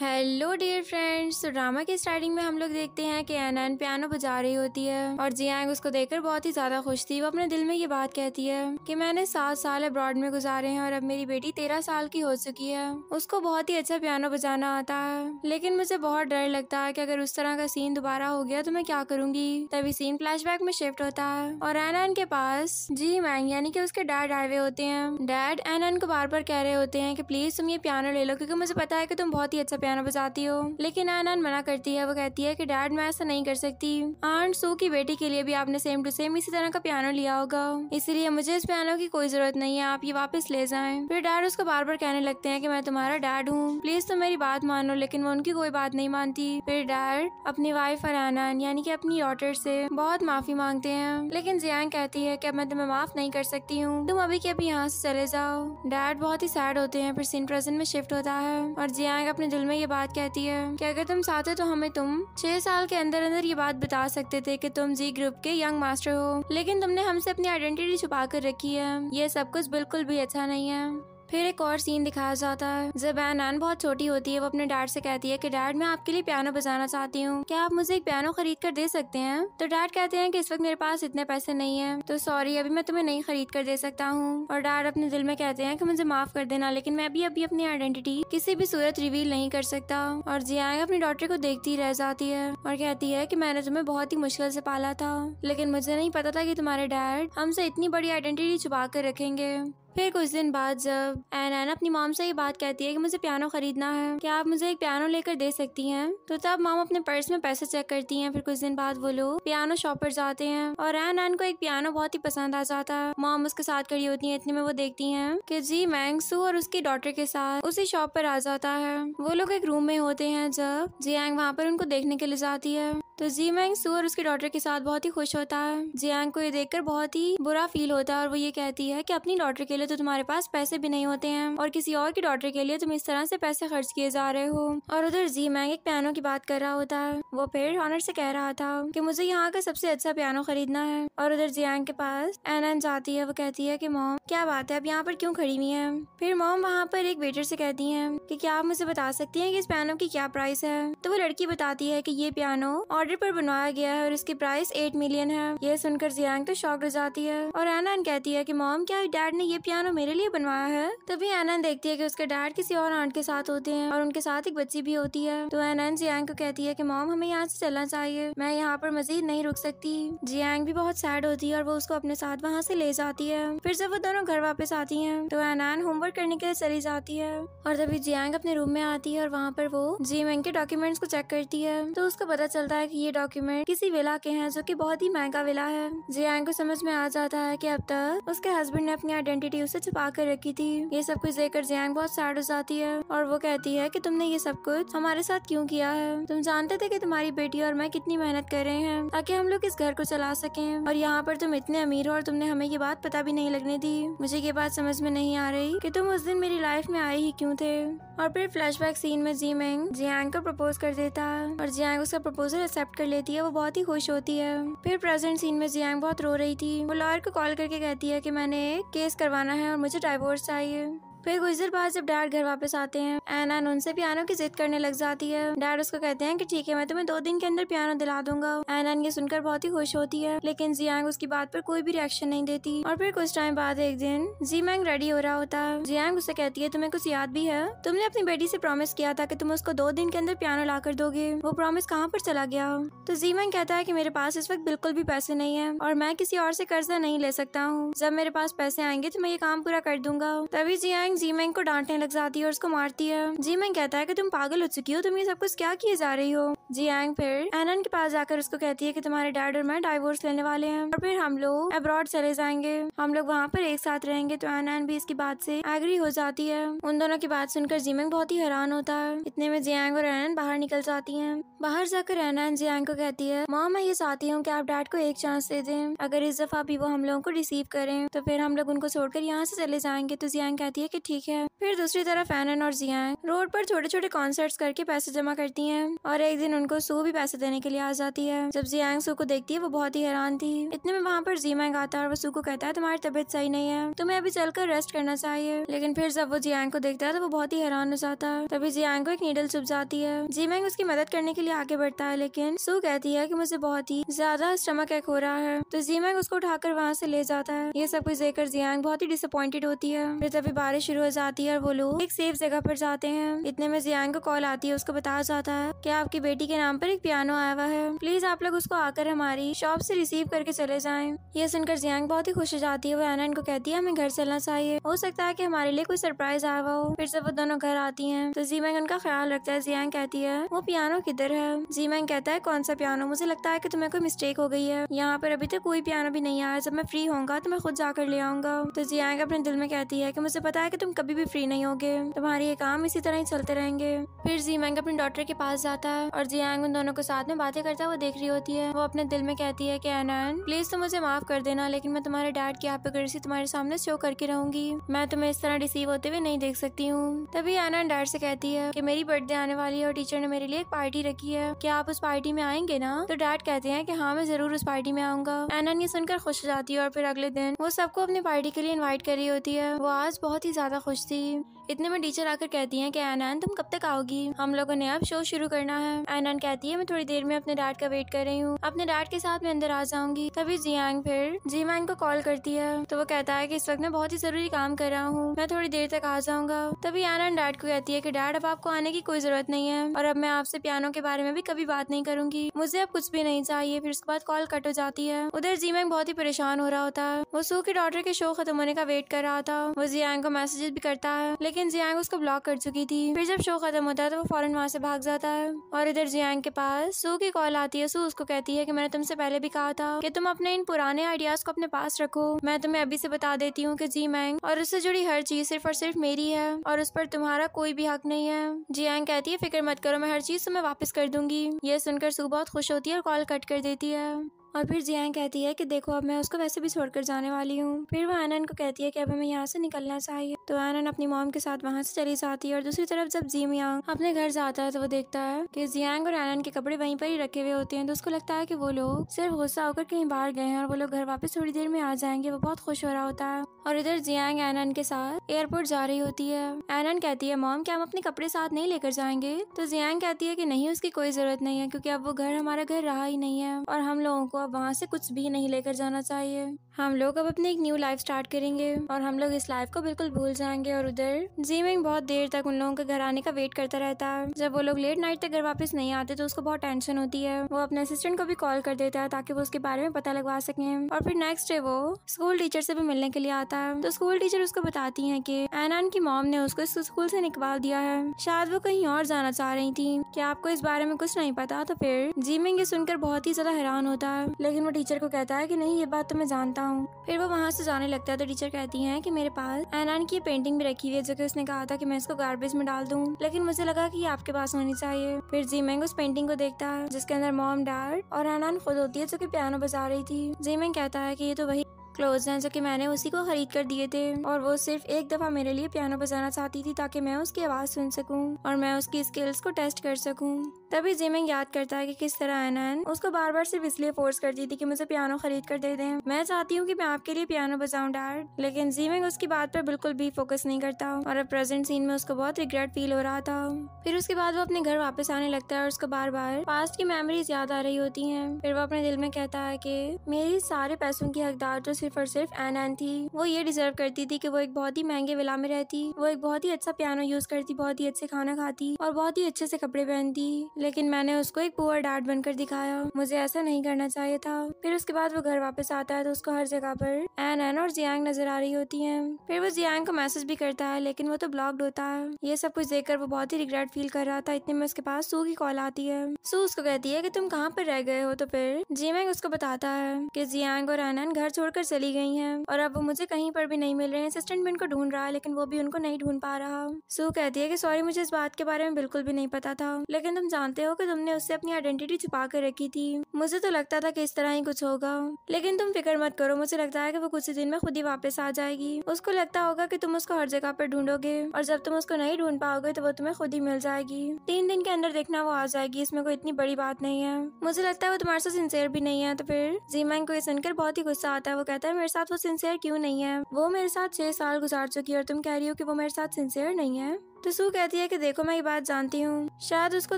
Hello dear friends. तो drama के starting में हम लोग देखते हैं कि एनन पियानो बजा रही होती है और जियांग उसको देखकर बहुत ही ज्यादा खुश थी। वो अपने दिल में ये बात कहती है कि मैंने 7 साल अब्रॉड में गुजारे हैं और अब मेरी बेटी 13 साल की हो चुकी है। उसको बहुत ही अच्छा पियानो बजाना आता है, लेकिन मुझे बहुत डर लगता है कि अगर उस तरह का सीन दोबारा हो गया तो मैं क्या करूंगी। तभी सीन फ्लैशबैक में शिफ्ट होता है और एनन के पास जी मैंग यानी कि उसके डैड आए हुए होते हैं। डैड एनन को बार बार कह रहे होते हैं कि प्लीज तुम ये पियानो ले लो क्योंकि मुझे पता है कि तुम बहुत ही अच्छा पियानो बजाती हो, लेकिन एनन मना करती है। वो कहती है कि डैड मैं ऐसा नहीं कर सकती। आंट सू की बेटी के लिए भी आपने सेम टू सेम इसी तरह का पियानो लिया होगा, इसीलिए मुझे इस पियानो की कोई जरूरत नहीं है, आप ये वापस ले जाएं। फिर डैड उसको बार बार कहने लगते हैं कि मैं तुम्हारा डैड हूँ, प्लीज तुम मेरी बात मानो, लेकिन वो उनकी कोई बात नहीं मानती। फिर डैड अपनी वाइफ और एनन यानी कि अपनी डॉटर से बहुत माफी मांगते हैं, लेकिन जियांग कहती है कि अब मैं तुम्हें माफ नहीं कर सकती हूँ, तुम अभी के अभी यहाँ से चले जाओ। डैड बहुत ही सैड होते हैं। फिर सीन प्रेजेंट में शिफ्ट होता है और जियांग अपने दिल में ये बात कहती है कि अगर तुम चाहते तो हमें तुम 6 साल के अंदर अंदर ये बात बता सकते थे कि तुम जी ग्रुप के यंग मास्टर हो, लेकिन तुमने हमसे अपनी आइडेंटिटी छुपा कर रखी है। ये सब कुछ बिल्कुल भी अच्छा नहीं है। फिर एक और सीन दिखाया जाता है जब एनन बहुत छोटी होती है। वो अपने डैड से कहती है कि डैड मैं आपके लिए पियानो बजाना चाहती हूँ, क्या आप मुझे एक पियानो खरीद कर दे सकते हैं। तो डैड कहते हैं कि इस वक्त मेरे पास इतने पैसे नहीं है, तो सॉरी अभी मैं तुम्हें नहीं खरीद कर दे सकता हूँ। और डैड अपने दिल में कहते हैं कि मुझे माफ कर देना, लेकिन मैं अभी अपनी आइडेंटिटी किसी भी सूरत रिवील नहीं कर सकता। और जियांग अपनी डॉटर को देखती रह जाती है और कहती है कि मैंने तुम्हें बहुत ही मुश्किल से पाला था, लेकिन मुझे नहीं पता था कि तुम्हारे डैड हमसे इतनी बड़ी आइडेंटिटी छुपा कर रखेंगे। फिर कुछ दिन बाद जब एनन अपनी मॉम से ये बात कहती है कि मुझे पियानो खरीदना है, क्या आप मुझे एक पियानो लेकर दे सकती हैं, तो तब मॉम अपने पर्स में पैसे चेक करती हैं। फिर कुछ दिन बाद वो लोग पियानो शॉप पर जाते हैं और एनन को एक पियानो बहुत ही पसंद आ जाता है। मॉम उसके साथ खड़ी होती है, इतने में वो देखती हैं कि जी मैंग सू और उसकी डॉटर के साथ उसी शॉप पर आ जाता है। वो लोग एक रूम में होते हैं जब जियांग वहाँ पर उनको देखने के लिए जाती है, तो जी मैंग सू और उसकी डॉटर के साथ बहुत ही खुश होता है। जियांग को ये देखकर बहुत ही बुरा फील होता है और वो ये कहती है कि अपनी डॉटर के लिए तो तुम्हारे पास पैसे भी नहीं होते हैं और किसी और की डॉटर के लिए तुम इस तरह से पैसे खर्च किए जा रहे हो। और उधर जी मैंग एक पियानो की बात कर रहा होता है। वो फिर ऑनर से कह रहा था कि मुझे यहाँ का सबसे अच्छा पियानो खरीदना है। और उधर जियांग के पास एनन जाती है। वो कहती है कि मॉम क्या बात है, अब यहाँ पर क्यों खड़ी हुई है। फिर मॉम वहाँ पर एक वेटर से कहती है कि क्या आप मुझे बता सकती है कि इस पियानो की क्या प्राइस है। तो वो लड़की बताती है कि ये पियानो ऑर्डर पर बनवाया गया है और इसकी प्राइस 8 मिलियन है। ये सुनकर जियांग तो शॉक्ड हो जाती है और एनन कहती है कि मॉम क्या डैड ने ये पियानो मेरे लिए बनवाया है। तभी एनन देखती है कि उसके डैड किसी और आंट के साथ होते हैं और उनके साथ एक बच्ची भी होती है। तो एनन जियांग को कहती है कि मॉम हमें यहाँ से चलना चाहिए, मैं यहाँ पर मजीद नहीं रुक सकती। जियांग भी बहुत सैड होती है और वो उसको अपने साथ वहाँ से ले जाती है। फिर जब वो दोनों घर वापस आती है तो एनन होमवर्क करने के लिए चली जाती है और तभी जियांग अपने रूम में आती है और वहाँ पर वो जी मैंग के डॉक्यूमेंट्स को चेक करती है। तो उसको पता चलता है कि ये डॉक्यूमेंट किसी विला के हैं जो कि बहुत ही महंगा विला है। जियांग को समझ में आ जाता है कि अब तक उसके हस्बैंड ने अपनी आइडेंटिटी उसे छुपा कर रखी थी। ये सब कुछ देखकर जियांग बहुत सैड हो जाती है और वो कहती है कि तुमने ये सब कुछ हमारे साथ क्यों किया है। तुम जानते थे कि तुम्हारी बेटी और मैं कितनी मेहनत कर रहे हैं ताकि हम लोग इस घर को चला सकें, और यहाँ पर तुम इतने अमीर हो और तुमने हमें ये बात पता भी नहीं लगने दी। मुझे ये बात समझ में नहीं आ रही कि तुम उस दिन मेरी लाइफ में आए ही क्यों थे। और फिर फ्लैशबैक सीन में जी मैंग जियांग को प्रपोज कर देता है और जियांग उसका प्रपोजल एक्सेप्ट कर लेती है। वो बहुत ही खुश होती है। फिर प्रेजेंट सीन में जियांग बहुत रो रही थी। वो लॉयर को कॉल करके कहती है कि मैंने एक केस करवाना है और मुझे डाइवोर्स चाहिए। फिर कुछ देर बाद जब डैड घर वापस आते हैं एनन उनसे पियानो की जिद करने लग जाती है। डैड उसको कहते हैं कि ठीक है मैं तुम्हें 2 दिन के अंदर पियानो दिला दूंगा। एनन ये सुनकर बहुत ही खुश होती है, लेकिन जियांग उसकी बात पर कोई भी रिएक्शन नहीं देती। और फिर कुछ टाइम बाद एक दिन जी मैंग रेडी हो रहा होता है। जियांग उससे कहती है तुम्हें कुछ याद भी है, तुमने अपनी बेटी से प्रॉमिस किया था कि तुम उसको 2 दिन के अंदर पियानो ला कर दोगे, वो प्रॉमिस कहाँ पर चला गया। तो जी मैंग कहता है कि मेरे पास इस वक्त बिल्कुल भी पैसे नहीं है और मैं किसी और से कर्जा नहीं ले सकता हूँ, जब मेरे पास पैसे आएंगे तो मैं ये काम पूरा कर दूंगा। तभी जियांग जी मैंग को डांटने लग जाती है और उसको मारती है। जी मैंग कहता है कि तुम पागल हो चुकी हो, तुम ये सब कुछ क्या किए जा रही हो। जियांग फिर एनन के पास जाकर उसको कहती है कि तुम्हारे डैड और मैं डाइवोर्स लेने वाले हैं और फिर हम लोग अब्रॉड चले जाएंगे, हम लोग वहाँ पर एक साथ रहेंगे। तो एनन भी इसकी बात से एग्री हो जाती है। उन दोनों की बात सुनकर जी मैंग बहुत ही हैरान होता है। इतने में जियांग और एनन बाहर निकल जाती हैं। बाहर जाकर एनन जियांग को कहती है मॉम मैं ये चाहती हूँ कि आप डैड को एक चांस दे दें, अगर इस दफा भी वो हम लोगों को रिसीव करें तो फिर हम लोग उनको छोड़कर यहाँ से चले जाएंगे। तो जियांग कहती है कि ठीक है। फिर दूसरी तरफ एनन और जियांग रोड पर छोटे छोटे कॉन्सर्ट्स करके पैसे जमा करती हैं और एक दिन उनको सू भी पैसे देने के लिए आ जाती है। जब जियांग सू को देखती है वो बहुत ही हैरान थी। इतने में वहाँ पर जियांग आता है और वो सू को कहता है तुम्हारी तबीयत सही नहीं है, तुम्हें अभी चलकर रेस्ट करना चाहिए। लेकिन फिर जब वो जियांग को देखता है तो वो बहुत ही हैरान हो जाता है। तभी जियांग को एक नीडल चुभ जाती है। जियांग उसकी मदद करने के लिए आगे बढ़ता है, लेकिन सू कहती है कि मुझे बहुत ही ज्यादा स्टमक एक हो रहा है। तो जियांग उसको उठाकर वहाँ से ले जाता है। ये सब कुछ देखकर जियांग बहुत ही डिसअपॉइंटेड होती है। फिर तभी बारिश शुरू हो जाती है और वो लोग एक सेफ जगह पर जाते हैं। इतने में जियांग को कॉल आती है। उसको बताया जाता है कि आपकी बेटी के नाम पर एक पियानो आया हुआ है, प्लीज आप लोग उसको आकर हमारी शॉप से रिसीव करके चले जाएं। ये सुनकर जियांग बहुत ही खुश हो जाती है। वो एनन को कहती है हमें घर चलना चाहिए, हो सकता है कि हमारे लिए कोई सरप्राइज आया हुआ हो। फिर जब वो दोनों घर आती हैं तो जियांग उनका ख्याल रखता है। जियांग कहती है वो पियानो किधर है? जियांग कहता है कौन सा पियानो? मुझे लगता है कि तुम्हें कोई मिस्टेक हो गई है, यहाँ पर अभी तक कोई पियानो भी नहीं आया। जब मैं फ्री होऊंगा तो मैं खुद जाकर ले आऊंगा। तो जियांग अपने दिल में कहती है कि मुझे पता है कि तुम कभी भी फ्री नहीं होगे, तुम्हारे ये काम इसी तरह ही चलते रहेंगे। फिर जियांग अपने डॉक्टर के पास जाता है और जियांग उन दोनों को साथ में बातें करता हुआ देख रही होती है। वो अपने दिल में कहती है कि एनन प्लीज तुम मुझे माफ कर देना, लेकिन मैं तुम्हारे डैड की हिपोक्रेसी तुम्हारे सामने शो करके रहूंगी। मैं तुम्हें इस तरह डिसीव होते हुए नहीं देख सकती हूँ। तभी एनन डैड से कहती है कि मेरी बर्थडे आने वाली है और टीचर ने मेरे लिए एक पार्टी रखी है, क्या आप उस पार्टी में आएंगे ना? तो डैड कहते हैं कि हाँ मैं जरूर उस पार्टी में आऊंगा। एनन ये सुनकर खुश हो जाती है और फिर अगले दिन वो सबको अपनी पार्टी के लिए इनवाइट कर रही होती है। वो आज बहुत ही ज्यादा खुश थी। इतने में टीचर आकर कहती हैं कि एनन तुम कब तक आओगी, हम लोगों ने अब शो शुरू करना है। एनन कहती है मैं थोड़ी देर में अपने डैड का वेट कर रही हूँ, अपने डैड के साथ मैं अंदर आ जाऊंगी। तभी जियांग फिर जियांग को कॉल करती है तो वो कहता है कि इस वक्त मैं बहुत ही जरूरी काम कर रहा हूँ, मैं थोड़ी देर तक आ जाऊंगा। तभी एनन डैड को कहती है कि डैड अब आपको आने की कोई जरूरत नहीं है और अब मैं आपसे पियानो के बारे में भी कभी बात नहीं करूंगी, मुझे अब कुछ भी नहीं चाहिए। फिर उसके बाद कॉल कट हो जाती है। उधर जियांग बहुत ही परेशान हो रहा होता है। वो सू के डॉटर के शो खत्म होने का वेट कर रहा था। वो जियांग को मैसेजेस भी करता है, लेकिन जियांग उसको ब्लॉक कर चुकी थी। फिर जब शो खत्म होता है तो वो फौरन वहाँ से भाग जाता है और इधर जियांग के पास सू की कॉल आती है। सू उसको कहती है कि मैंने तुमसे पहले भी कहा था कि तुम अपने इन पुराने आइडियाज को अपने पास रखो। मैं तुम्हें अभी से बता देती हूँ कि जियांग और उससे जुड़ी हर चीज सिर्फ और सिर्फ मेरी है और उस पर तुम्हारा कोई भी हक नहीं है। जियांग कहती है फिक्र मत करो, मैं हर चीज तुम्हें वापस कर दूंगी। ये सुनकर सू बहुत खुश होती है और कॉल कट कर देती है। और फिर जियांग कहती है कि देखो अब मैं उसको वैसे भी छोड़कर जाने वाली हूँ। फिर वो एनन को कहती है कि अब हमें यहाँ से निकलना चाहिए। तो एनन अपनी मॉम के साथ वहाँ से चली जाती है और दूसरी तरफ जब जियांग अपने घर जाता है तो वो देखता है कि जियांग और एनन के कपड़े वहीं पर ही रखे हुए होते हैं। तो उसको लगता है कि वो लोग सिर्फ गुस्सा होकर कहीं बाहर गए हैं और वो लोग घर वापस थोड़ी देर में आ जाएंगे। वो बहुत खुश हो रहा होता है और इधर जियांग एनन के साथ एयरपोर्ट जा रही होती है। एनन कहती है मॉम क्या हम अपने कपड़े साथ नहीं लेकर जाएंगे? तो जियांग कहती है कि नहीं, उसकी कोई जरूरत नहीं है क्योंकि अब वो घर हमारा घर रहा ही नहीं है और हम लोगों को अब वहाँ से कुछ भी नहीं लेकर जाना चाहिए। हम लोग अब अपनी एक न्यू लाइफ स्टार्ट करेंगे और हम लोग इस लाइफ को बिल्कुल भूल जाएंगे। और उधर जियांग बहुत देर तक उन लोगों के घर आने का वेट करता रहता है। जब वो लोग लेट नाइट तक घर वापस नहीं आते तो उसको बहुत टेंशन होती है। वो अपने असिस्टेंट को भी कॉल कर देता है ताकि वो उसके बारे में पता लगवा सके। और फिर नेक्स्ट डे वो स्कूल टीचर से भी मिलने के लिए आता है। तो स्कूल टीचर उसको बताती है कि एनन की मॉम ने उसको इस स्कूल से निकलवा दिया है, शायद वो कहीं और जाना चाह रही थी। क्या आपको इस बारे में कुछ नहीं पता? तो फिर जियांग ये सुनकर बहुत ही ज्यादा हैरान होता है, लेकिन वो टीचर को कहता है कि नहीं ये बात तो मैं जानता हूँ। फिर वो वहाँ से जाने लगता है तो टीचर कहती है कि मेरे पास एनन की पेंटिंग भी रखी हुई है जो कि उसने कहा था कि मैं इसको गार्बेज में डाल दूँ, लेकिन मुझे लगा कि ये आपके पास होनी चाहिए। फिर जियांग उस पेंटिंग को देखता है जिसके अंदर मॉम, डैड और एनन खुद होती है जो कि पियानो बजा रही थी। जियांग कहता है कि ये तो वही क्लोथ्स हैं जो कि मैंने उसी को खरीद कर दिए थे और वो सिर्फ एक दफा मेरे लिए पियानो बजाना चाहती थी ताकि मैं उसकी आवाज सुन सकूं और मैं उसकी स्किल्स को टेस्ट कर सकूं। तभी जियांग याद करता है कि किस तरह एनन उसको बार बार सिर्फ इसलिए फोर्स करती थी कि मुझे पियानो खरीद कर दे दें। मैं चाहती हूँ कि मैं आपके लिए पियानो बजाऊं डैड, लेकिन जियांग उसकी बात पर बिल्कुल भी फोकस नहीं करता और अब प्रेजेंट सीन में उसको बहुत रिग्रेट फील हो रहा था। फिर उसके बाद वो अपने घर वापस आने लगता है और उसको बार बार पास्ट की मेमोरीज याद आ रही होती है। फिर वो अपने दिल में कहता है कि मेरी सारे पैसों की हकदार तो सिर्फ और सिर्फ एनन थी। वो ये डिजर्व करती थी कि वो एक बहुत ही महंगे विला में रहती, वो एक बहुत ही अच्छा पियानो यूज करती, बहुत ही अच्छे खाना खाती और बहुत ही अच्छे से कपड़े पहनती, लेकिन मैंने उसको एक पुअर डैड बनकर दिखाया। मुझे ऐसा नहीं करना चाहिए था। फिर उसके बाद वो घर वापस आता है तो उसको हर जगह पर एनन और जियांग नजर आ रही होती है। फिर वो जियांग को मैसेज भी करता है लेकिन वो तो ब्लॉक्ड होता है। ये सब कुछ देखकर वो बहुत ही रिग्रेट फील कर रहा था। इतने में उसके पास सू की कॉल आती है। सू उसको कहती है कि तुम कहाँ पर रह गए हो? तो फिर जियांग उसको बताता है कि जियांग और एनन घर छोड़कर चली गई हैं और अब वो मुझे कहीं पर भी नहीं मिल रहे हैं। असिस्टेंट भी उनको ढूंढ रहा है लेकिन वो भी उनको नहीं ढूंढ पा रहा। सू कहती है कि सॉरी, मुझे इस बात के बारे में बिल्कुल भी नहीं पता था, लेकिन तुम जानते जानते हो कि तुमने उससे अपनी आइडेंटिटी छुपा कर रखी थी। मुझे तो लगता था कि इस तरह ही कुछ होगा, लेकिन तुम फिक्र मत करो, मुझे लगता है कि वो कुछ ही दिन में खुद ही वापस आ जाएगी। उसको लगता होगा कि तुम उसको हर जगह पर ढूंढोगे और जब तुम उसको नहीं ढूंढ पाओगे तो वो तुम्हें खुद ही मिल जाएगी। 3 दिन के अंदर देखना वो आ जाएगी, इसमें कोई इतनी बड़ी बात नहीं है। मुझे लगता है वो तुम्हारे साथ सिंसियर भी नहीं है। तो फिर जीमैंग को ये सुनकर बहुत ही गुस्सा आता है। वो कहता है मेरे साथ वो सिंसियर क्यों नहीं है? वो मेरे साथ 6 साल गुजार चुकी है और तुम कह रही हो कि वो मेरे साथ सिंसियर नहीं है। तो सू कहती है कि देखो मैं ये बात जानती हूँ, शायद उसको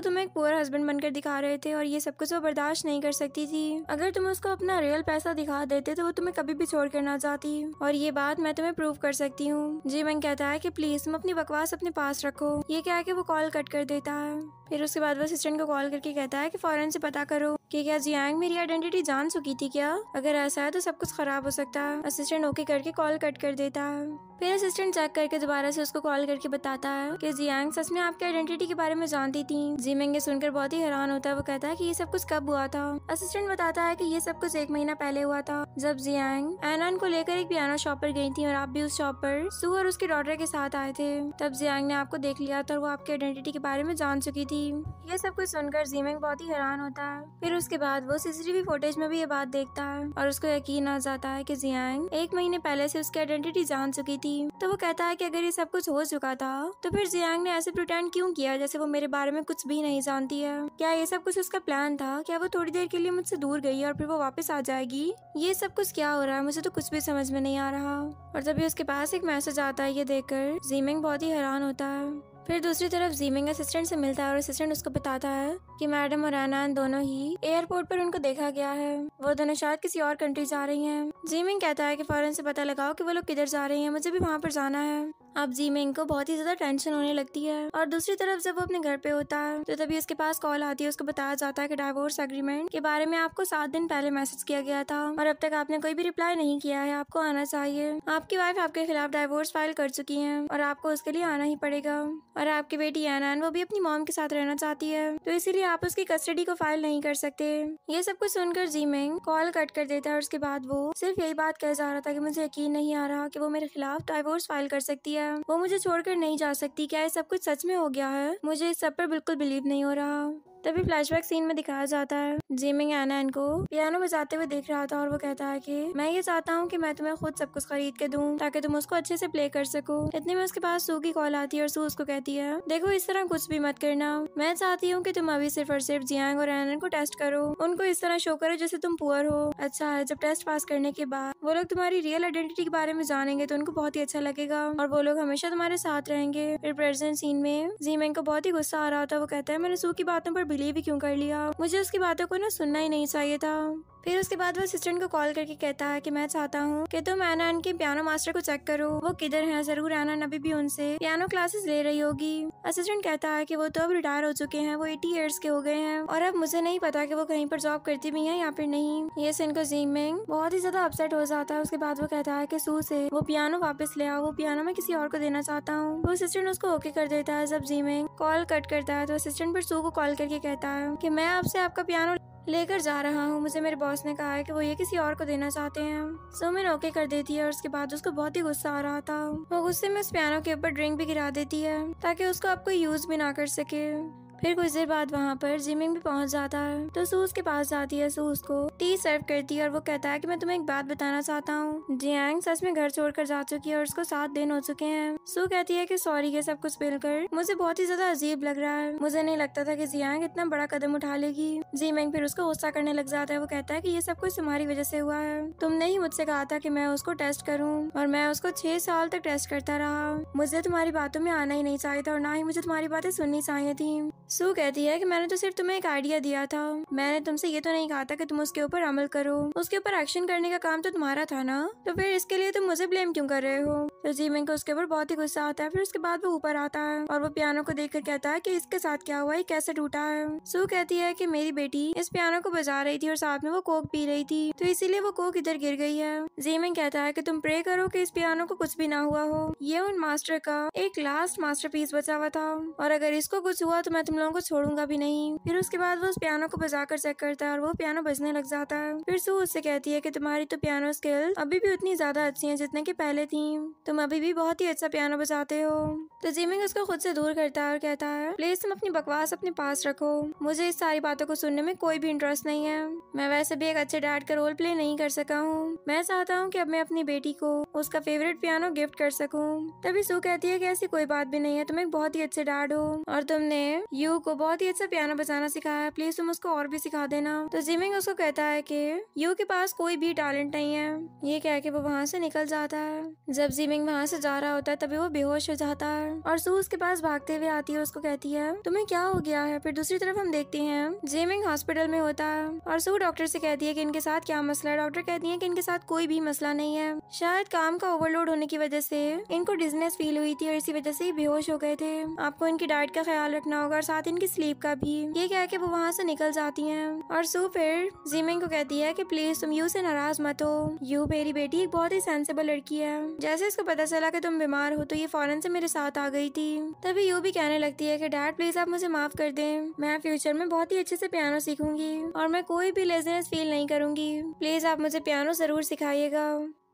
तुम एक पुअर हस्बैंड बनकर दिखा रहे थे और ये सब कुछ वो बर्दाश्त नहीं कर सकती थी। अगर तुम उसको अपना रियल पैसा दिखा देते तो वो तुम्हें कभी भी छोड़ कर ना जाती, और ये बात मैं तुम्हें प्रूव कर सकती हूँ। जीमैंग कहता है कि प्लीज तुम अपनी बकवास अपने पास रखो। ये क्या है कि वो कॉल कट कर देता है। फिर उसके बाद वो असिस्टेंट को कॉल करके कहता है कि फौरन से पता करो कि क्या जियांग मेरी आइडेंटिटी जान चुकी थी क्या? अगर ऐसा है तो सब कुछ खराब हो सकता है। असिस्टेंट ओके करके कॉल कट कर देता है। फिर असिस्टेंट चेक करके दोबारा से उसको कॉल करके बताता है कि जियांग सच में आपकी आइडेंटिटी के बारे में जानती थी। जीमैंग ये सुनकर बहुत ही हैरान होता है। वो कहता है कि ये सब कुछ कब हुआ था? असिस्टेंट बताता है कि ये सब कुछ 1 महीना पहले हुआ था, जब जियांग एनान को लेकर एक पियानो शॉप पर गई थी और आप भी उस शॉप पर सू और उसकी डॉटर के साथ आए थे। तब जियांग ने आपको देख लिया था और वो आपकी आइडेंटिटी के बारे में जान चुकी थी। ये सब कुछ सुनकर जीमैंग बहुत ही हैरान होता है। फिर उसके बाद वो सीसीटीवी फुटेज में भी ये बात देखता है और उसको यकीन आ जाता है कि जियांग 1 महीने पहले से उसकी आइडेंटिटी जान चुकी थी। तो वो कहता है कि अगर ये सब कुछ हो चुका था तो फिर जियांग ने ऐसे प्रिटेंड क्यों किया जैसे वो मेरे बारे में कुछ भी नहीं जानती है? क्या ये सब कुछ उसका प्लान था? क्या वो थोड़ी देर के लिए मुझसे दूर गई और फिर वो वापस आ जाएगी? ये सब कुछ क्या हो रहा है? मुझे तो कुछ भी समझ में नहीं आ रहा। और तभी उसके पास एक मैसेज आता है। ये देखकर जीमैंग बहुत ही हैरान होता है। फिर दूसरी तरफ जीमैंग असिस्टेंट से मिलता है और असिस्टेंट उसको बताता है कि मैडम और एनान दोनों ही एयरपोर्ट पर उनको देखा गया है। वो दोनों शायद किसी और कंट्री जा रही हैं। जीमैंग कहता है कि फौरन से पता लगाओ कि वो लोग किधर जा रही हैं, मुझे भी वहाँ पर जाना है। अब जीमैंग को बहुत ही ज्यादा टेंशन होने लगती है। और दूसरी तरफ जब वो अपने घर पे होता है तो तभी उसके पास कॉल आती है। उसको बताया जाता है कि डाइवोर्स एग्रीमेंट के बारे में आपको 7 दिन पहले मैसेज किया गया था और अब तक आपने कोई भी रिप्लाई नहीं किया है। आपको आना चाहिए। आपकी वाइफ आपके खिलाफ डाइवोर्स फाइल कर चुकी है और आपको उसके लिए आना ही पड़ेगा। और आपकी बेटी एनान वो भी अपनी मॉम के साथ रहना चाहती है, तो इसीलिए आप उसकी कस्टडी को फाइल नहीं कर सकते। ये सब कुछ सुनकर जीमैंग कॉल कट कर देता है और उसके बाद वो सिर्फ यही बात कह जा रहा था कि मुझे यकीन नहीं आ रहा कि वो मेरे खिलाफ डाइवोर्स फाइल कर सकती है। वो मुझे छोड़कर नहीं जा सकती। क्या ये सब कुछ सच में हो गया है? मुझे इस सब पर बिल्कुल बिलीव नहीं हो रहा। तभी फ्लैशबैक सीन में दिखाया जाता है जीमैंग एनान को पियानो बजाते हुए देख रहा था और वो कहता है कि मैं ये चाहता हूँ कि मैं तुम्हें खुद सब कुछ खरीद के दूँ ताकि तुम उसको अच्छे से प्ले कर सको। इतने में उसके पास सू की कॉल आती है और सू उसको कहती है देखो इस तरह कुछ भी मत करना। मैं चाहती हूँ कि तुम अभी सिर्फ और सिर्फ जियांग और एनान को टेस्ट करो। उनको इस तरह शो करो जैसे तुम पुअर हो। अच्छा है, जब टेस्ट पास करने के बाद वो लोग तुम्हारी रियल आइडेंटिटी के बारे में जानेंगे तो उनको बहुत ही अच्छा लगेगा और वो लोग हमेशा तुम्हारे साथ रहेंगे। फिर प्रेजेंट सीन में जीमैंग को बहुत ही गुस्सा आ रहा था। वो कहता है मैंने सू की बातों पर बिलीव ही क्यों कर लिया? मुझे उसकी बातों को ना सुनना ही नहीं चाहिए था। फिर उसके बाद वो असिस्टेंट को कॉल करके कहता है कि मैं चाहता हूँ कि तुम एनान के पियानो मास्टर को चेक करो। वो किधर हैं? जरूर एनान अभी भी उनसे पियानो क्लासेस ले रही होगी। असिस्टेंट कहता है कि वो तो अब रिटायर हो चुके हैं, वो 80 ईयर्स के हो गए हैं और अब मुझे नहीं पता कि वो कहीं पर जॉब करती भी हैं या फिर नहीं। ये सुनकर जीमैंग बहुत ही ज्यादा अपसेट हो जाता है। उसके बाद वो कहता है कि सू से वो पियानो वापस ले आओ, वो पियानो मैं किसी और को देना चाहता हूँ। वो असिस्टेंट उसको ओके कर देता है। जब जीमैंग कॉल कट करता है तो असिस्टेंट पर सू को कॉल करके कहता है कि मैं आपसे आपका पियानो लेकर जा रहा हूँ। मुझे मेरे बॉस ने कहा है कि वो ये किसी और को देना चाहते हैं। सुमिन ओके कर देती है और उसके बाद उसको बहुत ही गुस्सा आ रहा था। वो गुस्से में उस पियानो के ऊपर ड्रिंक भी गिरा देती है ताकि उसको अब कोई यूज भी ना कर सके। फिर कुछ देर बाद वहाँ पर जीमैंग भी पहुँच जाता है तो सू उसके पास जाती है। सू उसको टी सर्व करती है और वो कहता है कि मैं तुम्हें एक बात बताना चाहता हूँ। जियांग सच में घर छोड़कर जा चुकी है और उसको 7 दिन हो चुके हैं। सू कहती है कि सॉरी, ये सब कुछ मिलकर मुझे बहुत ही ज्यादा अजीब लग रहा है। मुझे नहीं लगता था कि जियांग इतना बड़ा कदम उठा लेगी। जीमैंग फिर उसको गुस्सा करने लग जाता है। वो कहता है कि ये सब कुछ तुम्हारी वजह से हुआ है। तुमने ही मुझसे कहा था कि मैं उसको टेस्ट करूँ और मैं उसको 6 साल तक टेस्ट करता रहा। मुझे तुम्हारी बातों में आना ही नहीं चाहिए था और ना ही मुझे तुम्हारी बातें सुननी चाहिए थी। सू कहती है कि मैंने तो सिर्फ तुम्हें एक आइडिया दिया था। मैंने तुमसे ये तो नहीं कहा था कि तुम उसके ऊपर अमल करो। उसके ऊपर एक्शन करने का काम तो तुम्हारा था ना, तो फिर इसके लिए तुम मुझे ब्लेम क्यों कर रहे हो? तो जीमैंग को उसके ऊपर बहुत ही गुस्सा आता है। फिर उसके बाद वो ऊपर आता है और वो पियानो को देखकर कहता है कि इसके साथ क्या हुआ, ये कैसे टूटा है? सू कहती है कि मेरी बेटी इस पियानो को बजा रही थी और साथ में वो कोक पी रही थी, तो इसीलिए वो कोक इधर गिर गई है। जीमैंग कहता है कि तुम प्रे करो कि इस पियानो को कुछ भी ना हुआ हो। ये उन मास्टर का एक लास्ट मास्टरपीस बचा हुआ था और अगर इसको कुछ हुआ तो मैं तुम लोगों को छोड़ूंगा भी नहीं। फिर उसके बाद वो उस पियानो को बजाकर चेक करता है और वो पियानो बजने लग जाता है। फिर सू उससे कहती है कि तुम्हारी तो पियानो स्किल अभी भी उतनी ज्यादा अच्छी है जितने की पहले थी। तुम तुम अभी भी बहुत ही अच्छा पियानो बजाते हो। तो जिमिंग उसको खुद से दूर करता है और कहता है प्लीज तुम अपनी बकवास अपने पास रखो, मुझे इस सारी बातों को सुनने में कोई भी इंटरेस्ट नहीं है। मैं वैसे भी एक अच्छे डैड का रोल प्ले नहीं कर सका हूँ। मैं चाहता हूँ कि अब मैं अपनी बेटी को उसका फेवरेट पियानो गिफ्ट कर सकूँ। तभी सू कहती है कि ऐसी कोई बात भी नहीं है, तुम एक बहुत ही अच्छे डैड हो और तुमने यू को बहुत ही अच्छा पियानो बजाना सिखाया है, प्लीज तुम उसको और भी सिखा देना। तो जिमिंग उसको कहता है कि यू के पास कोई भी टैलेंट नहीं है। ये कह के वो वहाँ से निकल जाता है। जब जिमिंग वहाँ से जा रहा होता है तभी वो बेहोश हो जाता है और सू उसके पास भागते हुए आती है और उसको कहती है तुम्हें क्या हो गया है। फिर दूसरी तरफ हम देखते हैं जिमिंग हॉस्पिटल में होता है और सू डॉक्टर से कहती है कि इनके साथ क्या मसला है। डॉक्टर कहती है कि इनके साथ कोई भी मसला नहीं है, शायद काम का ओवरलोड होने की वजह से इनको डिजनेस फील हुई थी और इसी वजह से ही बेहोश हो गए थे। आपको इनकी डाइट का ख्याल रखना होगा और साथ इनकी स्लीप का भी। ये कह के वो वहाँ से निकल जाती हैं और सू फिर जिमिंग को कहती है कि प्लीज तुम यू से नाराज मत हो, यू मेरी बेटी एक बहुत ही सेंसिबल लड़की है। जैसे इसको पता चला कि तुम बीमार हो तो ये फौरन से मेरे साथ आ गई थी। तभी यू भी कहने लगती है कि डैड प्लीज आप मुझे माफ कर दें, मैं फ्यूचर में बहुत ही अच्छे से पियानो सीखूंगी और मैं कोई भी लेजीनेस फील नहीं करूंगी, प्लीज आप मुझे पियानो जरूर सिखाइएगा।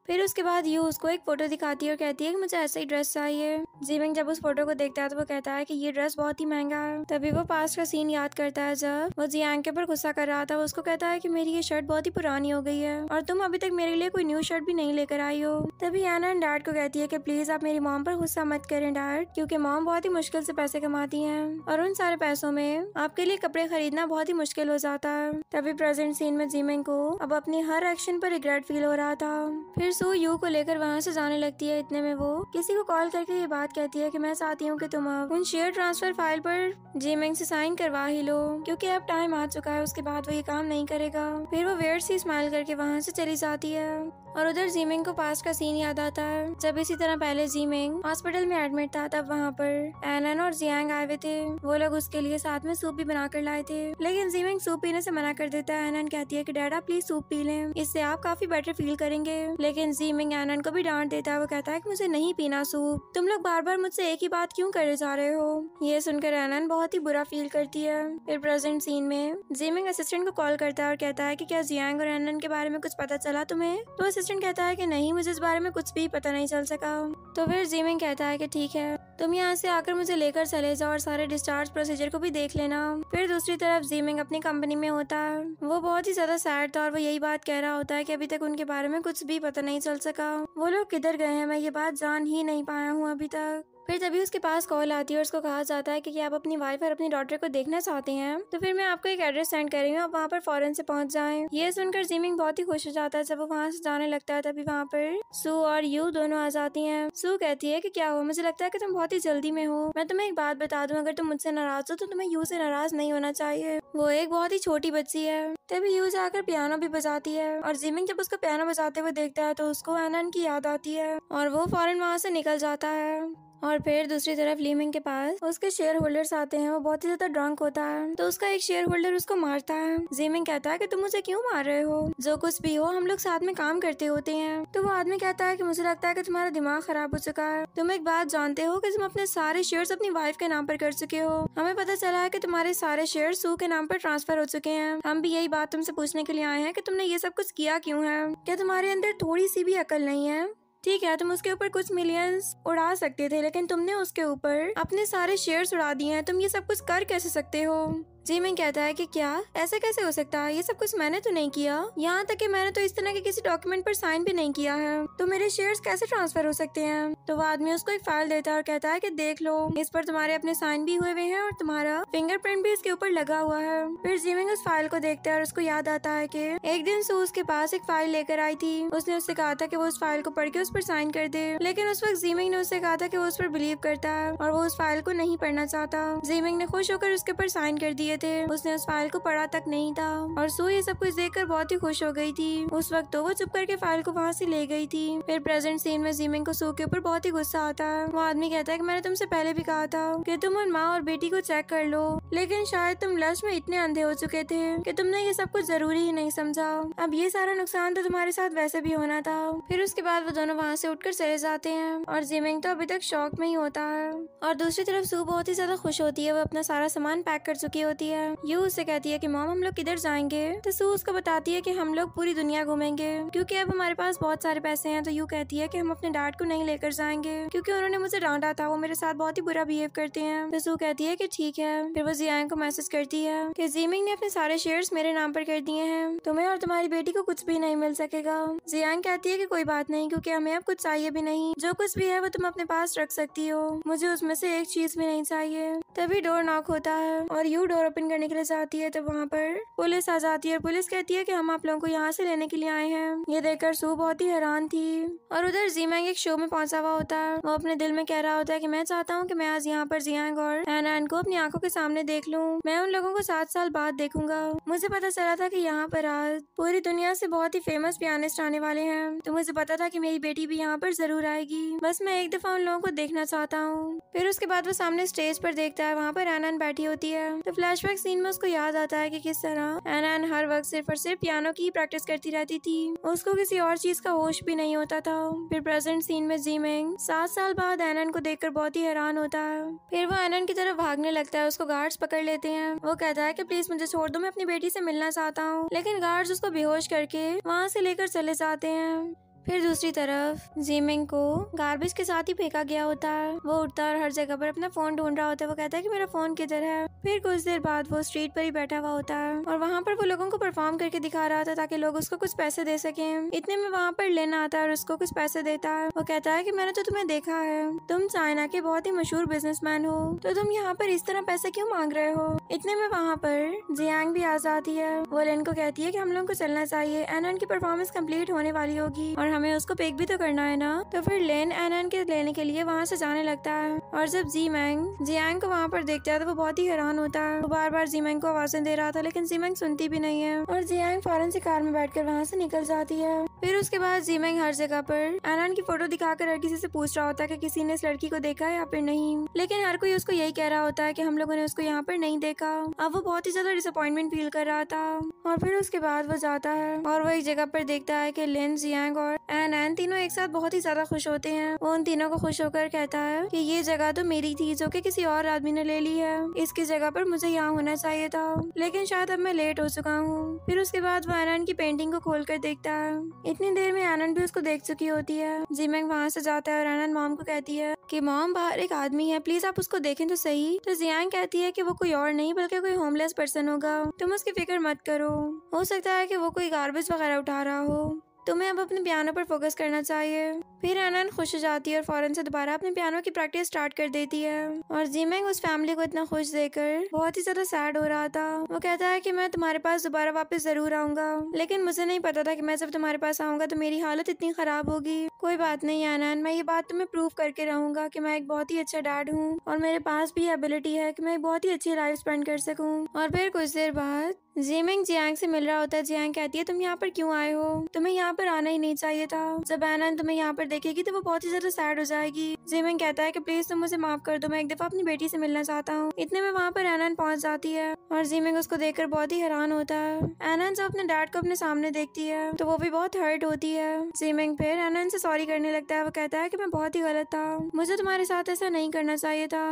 फिर उसके बाद यू उसको एक फोटो दिखाती है और कहती है कि मुझे ऐसा ही ड्रेस चाहिए। जिमिंग जब उस फोटो को देखता है तो वो कहता है कि ये ड्रेस बहुत ही महंगा है। तभी वो पास्ट का सीन याद करता है जब वो जियांग के ऊपर गुस्सा कर रहा था। वो उसको कहता है कि मेरी ये शर्ट बहुत ही पुरानी हो गई है और तुम अभी तक मेरे लिए कोई न्यू शर्ट भी नहीं लेकर आई हो। तभी एना डैड को कहती है कि प्लीज आप मेरी मॉम पर गुस्सा मत करें डैड, क्योंकि मॉम बहुत ही मुश्किल से पैसे कमाती है और उन सारे पैसों में आपके लिए कपड़े खरीदना बहुत ही मुश्किल हो जाता है। तभी प्रेजेंट सीन में जिमिंग को अब अपनी हर एक्शन पर रिग्रेट फील हो रहा था। फिर सू यू को लेकर वहाँ से जाने लगती है। इतने में वो किसी को कॉल करके ये बात कहती है कि मैं चाहती हूँ कि तुम अब उन शेयर ट्रांसफर फाइल पर जिमिंग से साइन करवा ही लो, क्योंकि अब टाइम आ चुका है, उसके बाद वो ये काम नहीं करेगा। फिर वो वेयर सी स्माइल करके वहाँ से चली जाती है और उधर जिमिंग को पास्ट का सीन याद आता है जब इसी तरह पहले जिमिंग हॉस्पिटल में एडमिट था। तब वहाँ पर एनन और जियांग आए हुए थे। वो लोग उसके लिए साथ में सूप भी बना कर लाए थे, लेकिन जिमिंग सूप पीने से मना कर देता है। एनन कहती है कि डैडा प्लीज सूप पी लें, इससे आप काफी बेटर फील करेंगे, लेकिन जिमिंग एनन को भी डांट देता है। वो कहता है कि मुझे नहीं पीना सूप, तुम लोग बार बार मुझसे एक ही बात क्यों करे जा रहे हो। ये सुनकर एनन बहुत ही बुरा फील करती है। फिर प्रेजेंट सीन में जिमिंग असिस्टेंट को कॉल करता है और कहता है कि क्या जियांग और एनन के बारे में कुछ पता चला तुम्हें। तो असिस्टेंट कहता है कि नहीं, मुझे इस बारे में कुछ भी पता नहीं चल सका। तो फिर जिमिंग कहता है कि ठीक है, तुम यहाँ से आकर मुझे लेकर चले जाओ और सारे डिस्चार्ज प्रोसीजर को भी देख लेना। फिर दूसरी तरफ जिमिंग अपनी कंपनी में होता है। वो बहुत ही ज्यादा सैड था और वो यही बात कह रहा होता है कि अभी तक उनके बारे में कुछ भी पता नहीं चल सका। वो लोग किधर गए हैं मैं ये बात जान ही नहीं पाया हूँ अभी तक। फिर तभी उसके पास कॉल आती है और उसको कहा जाता है कि आप अपनी वाइफ और अपनी डॉटर को देखना चाहते हैं तो फिर मैं आपको एक एड्रेस सेंड कर रही हूँ, आप वहाँ पर फौरन से पहुँच जाएं। ये सुनकर जिमिंग बहुत ही खुश हो जाता है। जब वो वहाँ से जाने लगता है तभी वहाँ पर सू और यू दोनों आ जाती हैं। सू कहती है कि क्या हुआ, मुझे लगता है कि तुम बहुत ही जल्दी में हो। मैं तुम्हें एक बात बता दूं, अगर तुम मुझसे नाराज हो तो तुम्हें यू से नाराज नहीं होना चाहिए, वो एक बहुत ही छोटी बच्ची है। तभी यू जाकर पियानो भी बजाती है और जिमिंग जब उसको पियानो बजाते हुए देखता है तो उसको एनन की याद आती है और वो फौरन वहाँ से निकल जाता है। और फिर दूसरी तरफ लीमिंग के पास उसके शेयर होल्डर्स आते हैं। वो बहुत ही ज्यादा ड्रंक होता है तो उसका एक शेयर होल्डर उसको मारता है। जिमिंग कहता है कि तुम मुझे क्यों मार रहे हो, जो कुछ भी हो हम लोग साथ में काम करते होते हैं। तो वो आदमी कहता है कि मुझे लगता है कि तुम्हारा दिमाग खराब हो चुका है, तुम एक बात जानते हो कि तुम अपने सारे शेयर्स अपनी वाइफ के नाम पर कर चुके हो। हमें पता चला है कि तुम्हारे सारे शेयर सू के नाम पर ट्रांसफर हो चुके हैं। हम भी यही बात तुमसे पूछने के लिए आए हैं कि तुमने ये सब कुछ किया क्यों है। क्या तुम्हारे अंदर थोड़ी सी भी अकल नहीं है। ठीक है, तुम उसके ऊपर कुछ मिलियंस उड़ा सकते थे लेकिन तुमने उसके ऊपर अपने सारे शेयर्स उड़ा दिए हैं। तुम ये सब कुछ कर कैसे सकते हो। जिमिंग कहता है कि क्या ऐसे कैसे हो सकता है, ये सब कुछ मैंने तो नहीं किया, यहाँ तक कि मैंने तो इस तरह के किसी डॉक्यूमेंट पर साइन भी नहीं किया है, तो मेरे शेयर्स कैसे ट्रांसफर हो सकते हैं। तो वो आदमी उसको एक फाइल देता है और कहता है कि देख लो, इस पर तुम्हारे अपने साइन भी हुए हुए हैं और तुम्हारा फिंगरप्रिंट भी इसके ऊपर लगा हुआ है। फिर जिमिंग उस फाइल को देखता है और उसको याद आता है कि एक दिन सू उसके पास एक फाइल लेकर आई थी। उसने उससे कहा था कि वो उस फाइल को पढ़ के उस पर साइन कर दे, लेकिन उस वक्त जिमिंग ने उससे कहा था कि वो उस पर बिलीव करता है और वो उस फाइल को नहीं पढ़ना चाहता। जिमिंग ने खुश होकर उसके ऊपर साइन कर दिए थे, उसने उस फाइल को पढ़ा तक नहीं था और सू ये सब कुछ देखकर बहुत ही खुश हो गई थी। उस वक्त तो वो चुप करके फाइल को वहाँ से ले गई थी। फिर प्रेजेंट सीन में जिमिंग को सू के ऊपर बहुत ही गुस्सा आता है। वो आदमी कहता है कि मैंने तुमसे पहले भी कहा था कि तुम उन माँ और बेटी को चेक कर लो, लेकिन शायद तुम लश में इतने अंधे हो चुके थे कि तुमने ये सब कुछ जरूरी ही नहीं समझा। अब ये सारा नुकसान तो तुम्हारे साथ वैसे भी होना था। फिर उसके बाद वो दोनों वहाँ से उठकर चले जाते हैं और जिमिंग तो अभी तक शॉक में ही होता है। और दूसरी तरफ सू बहुत ही ज्यादा खुश होती है। वो अपना सारा सामान पैक कर चुकी होती होती है। यू उससे कहती है कि मॉम हम लोग किधर जाएंगे, तो सू उसको बताती है कि हम लोग पूरी दुनिया घूमेंगे क्योंकि अब हमारे पास बहुत सारे पैसे हैं। तो यू कहती है कि हम अपने डैड को नहीं लेकर जाएंगे क्योंकि उन्होंने मुझे डांटा था, वो मेरे साथ बहुत ही बुरा बिहेव करते हैं। तो सू कहती है कि ठीक है। फिर वो जियांग को मैसेज करती है कि जीमिंग ने अपने सारे शेयर्स मेरे नाम पर कर दिए हैं, तुम्हें और तुम्हारी बेटी को कुछ भी नहीं मिल सकेगा। जियांग कहती है कि कोई बात नहीं क्योंकि हमें अब कुछ चाहिए भी नहीं, जो कुछ भी है वो तुम अपने पास रख सकती हो, मुझे उसमें से एक चीज भी नहीं चाहिए। तभी डोर नॉक होता है और यू डोर ओपन करने के लिए जाती है, तो वहाँ पर पुलिस आ जाती है और पुलिस कहती है कि हम आप लोगों को यहाँ से लेने के लिए आए हैं। ये देखकर सू बहुत ही हैरान थी। और उधर जियांग एक शो में पहुंचा हुआ होता है। वो अपने दिल में कह रहा होता है कि मैं चाहता हूँ कि मैं आज यहाँ पर जियांग और एन को अपनी आंखों के सामने देख लूँ। मैं उन लोगों को 7 साल बाद देखूंगा। मुझे पता चला था कि यहाँ पर आज पूरी दुनिया से बहुत ही फेमस पियानिस्ट आने वाले हैं, तो मुझे पता था कि मेरी बेटी भी यहाँ पर जरूर आएगी। बस मैं एक दफा उन लोगों को देखना चाहता हूँ। फिर उसके बाद वो सामने स्टेज पर देखता है, वहाँ पर एन बैठी होती है। तो फ्लैशबैक सीन में उसको याद आता है कि किस तरह एन हर वक्त सिर्फ और सिर्फ पियानो की प्रैक्टिस करती रहती थी, उसको किसी और चीज का होश भी नहीं होता था। फिर प्रेजेंट सीन में जिमिंग 7 साल बाद एन को देखकर बहुत ही हैरान होता है। फिर वो एन की तरफ भागने लगता है, उसको गार्ड्स पकड़ लेते हैं। वो कहता है कि प्लीज मुझे छोड़ दो, मैं अपनी बेटी से मिलना चाहता हूँ, लेकिन गार्ड्स उसको बेहोश करके वहाँ से लेकर चले जाते हैं। फिर दूसरी तरफ जिमिंग को गार्बेज के साथ ही फेंका गया होता है। वो उठता है और हर जगह पर अपना फोन ढूंढ रहा होता है। वो कहता है कि मेरा फोन किधर है। फिर कुछ देर बाद वो स्ट्रीट पर ही बैठा हुआ होता है और वहाँ पर वो लोगों को परफॉर्म करके दिखा रहा था ताकि लोग उसको कुछ पैसे दे सकें। इतने में वहाँ पर लेन आता है और उसको कुछ पैसे देता है। वो कहता है कि मैंने तो तुम्हें देखा है, तुम चाइना के बहुत ही मशहूर बिजनेसमैन हो, तो तुम यहाँ पर इस तरह पैसे क्यों मांग रहे हो। इतने में वहाँ पर जियांग भी आ जाती है। वो लेन को कहती है कि हम लोग को चलना चाहिए, एन की परफॉर्मेंस कंप्लीट होने वाली होगी और हमें उसको पेक भी तो करना है ना। तो फिर लेन एन के लेने के लिए वहाँ से जाने लगता है और जब जीमैंग जियांग को वहाँ पर देखता है तो वो बहुत ही हैरान होता है। वो बार बार जीमैंग को आवाजें दे रहा था लेकिन जीमैंग सुनती भी नहीं है और जियांग फौरन से कार में बैठकर वहाँ से निकल जाती है। फिर उसके बाद जीमैंग हर जगह पर एन की फोटो दिखाकर हर किसी से पूछ रहा होता है कि किसी ने इस लड़की को देखा है या फिर नहीं, लेकिन हर कोई उसको यही कह रहा होता है कि हम लोगों ने उसको यहाँ पर नहीं देखा। अब वो बहुत ही ज्यादा डिसअपॉइंटमेंट फील कर रहा था और फिर उसके बाद वो जाता है और वो एक जगह पर देखता है कि लिन, जियांग और एन तीनों एक साथ बहुत ही ज्यादा खुश होते हैं। वो उन तीनों को खुश होकर कहता है कि ये जगह तो मेरी थी जो कि किसी और आदमी ने ले ली है, इसकी जगह पर मुझे यहाँ होना चाहिए था, लेकिन शायद अब मैं लेट हो चुका हूँ। फिर उसके बाद वो एन की पेंटिंग को खोल कर देखता है। इतनी देर में एन भी उसको देख चुकी होती है। जिमैंग वहाँ से जाता है और एन मॉम को कहती है कि मॉम बाहर एक आदमी है, प्लीज आप उसको देखें तो सही। तो जियांग कहती है कि वो कोई और नहीं बल्कि कोई होमलेस पर्सन होगा, तुम उसकी फिक्र मत करो, हो सकता है कि वो कोई गार्बेज वगैरह उठा रहा हो, तुम्हें अब अपने पियानो पर फोकस करना चाहिए। फिर एन खुश हो जाती है और फौरन से दोबारा अपने पियानो की प्रैक्टिस स्टार्ट कर देती है और जिमैंग उस फैमिली को इतना खुश देखकर बहुत ही ज्यादा सैड हो रहा था। वो कहता है कि मैं तुम्हारे पास दोबारा वापस जरूर आऊंगा, लेकिन मुझे नहीं पता था कि मैं जब तुम्हारे पास आऊंगा तो मेरी हालत इतनी खराब होगी। कोई बात नहीं एन, मैं ये बात तुम्हें प्रूव करके रहूंगा कि मैं एक बहुत ही अच्छा डैड हूँ और मेरे पास भी एबिलिटी है कि मैं एक बहुत ही अच्छी लाइफ स्पेंड कर सकूँ। और फिर कुछ देर बाद जिमिंग जियांग से मिल रहा होता है। जियांग कहती है तुम यहाँ पर क्यों आए हो, तुम्हें यहाँ पर आना ही नहीं चाहिए था। जब एन तुम्हें यहाँ पर देखेगी तो वो बहुत ही ज्यादा सैड हो जाएगी। जिमिंग कहता है कि प्लीज तुम मुझे माफ कर दो, मैं एक दफा अपनी बेटी से मिलना चाहता हूँ। इतने में वहाँ पर एन पहुँच जाती है और जिमिंग उसको देखकर बहुत ही हैरान होता है। एन जब अपने डैड को अपने सामने देखती है तो वो भी बहुत हर्ट होती है। जिमिंग फिर एन से सॉरी करने लगता है। वो कहता है कि मैं बहुत ही गलत था, मुझे तुम्हारे साथ ऐसा नहीं करना चाहिए था।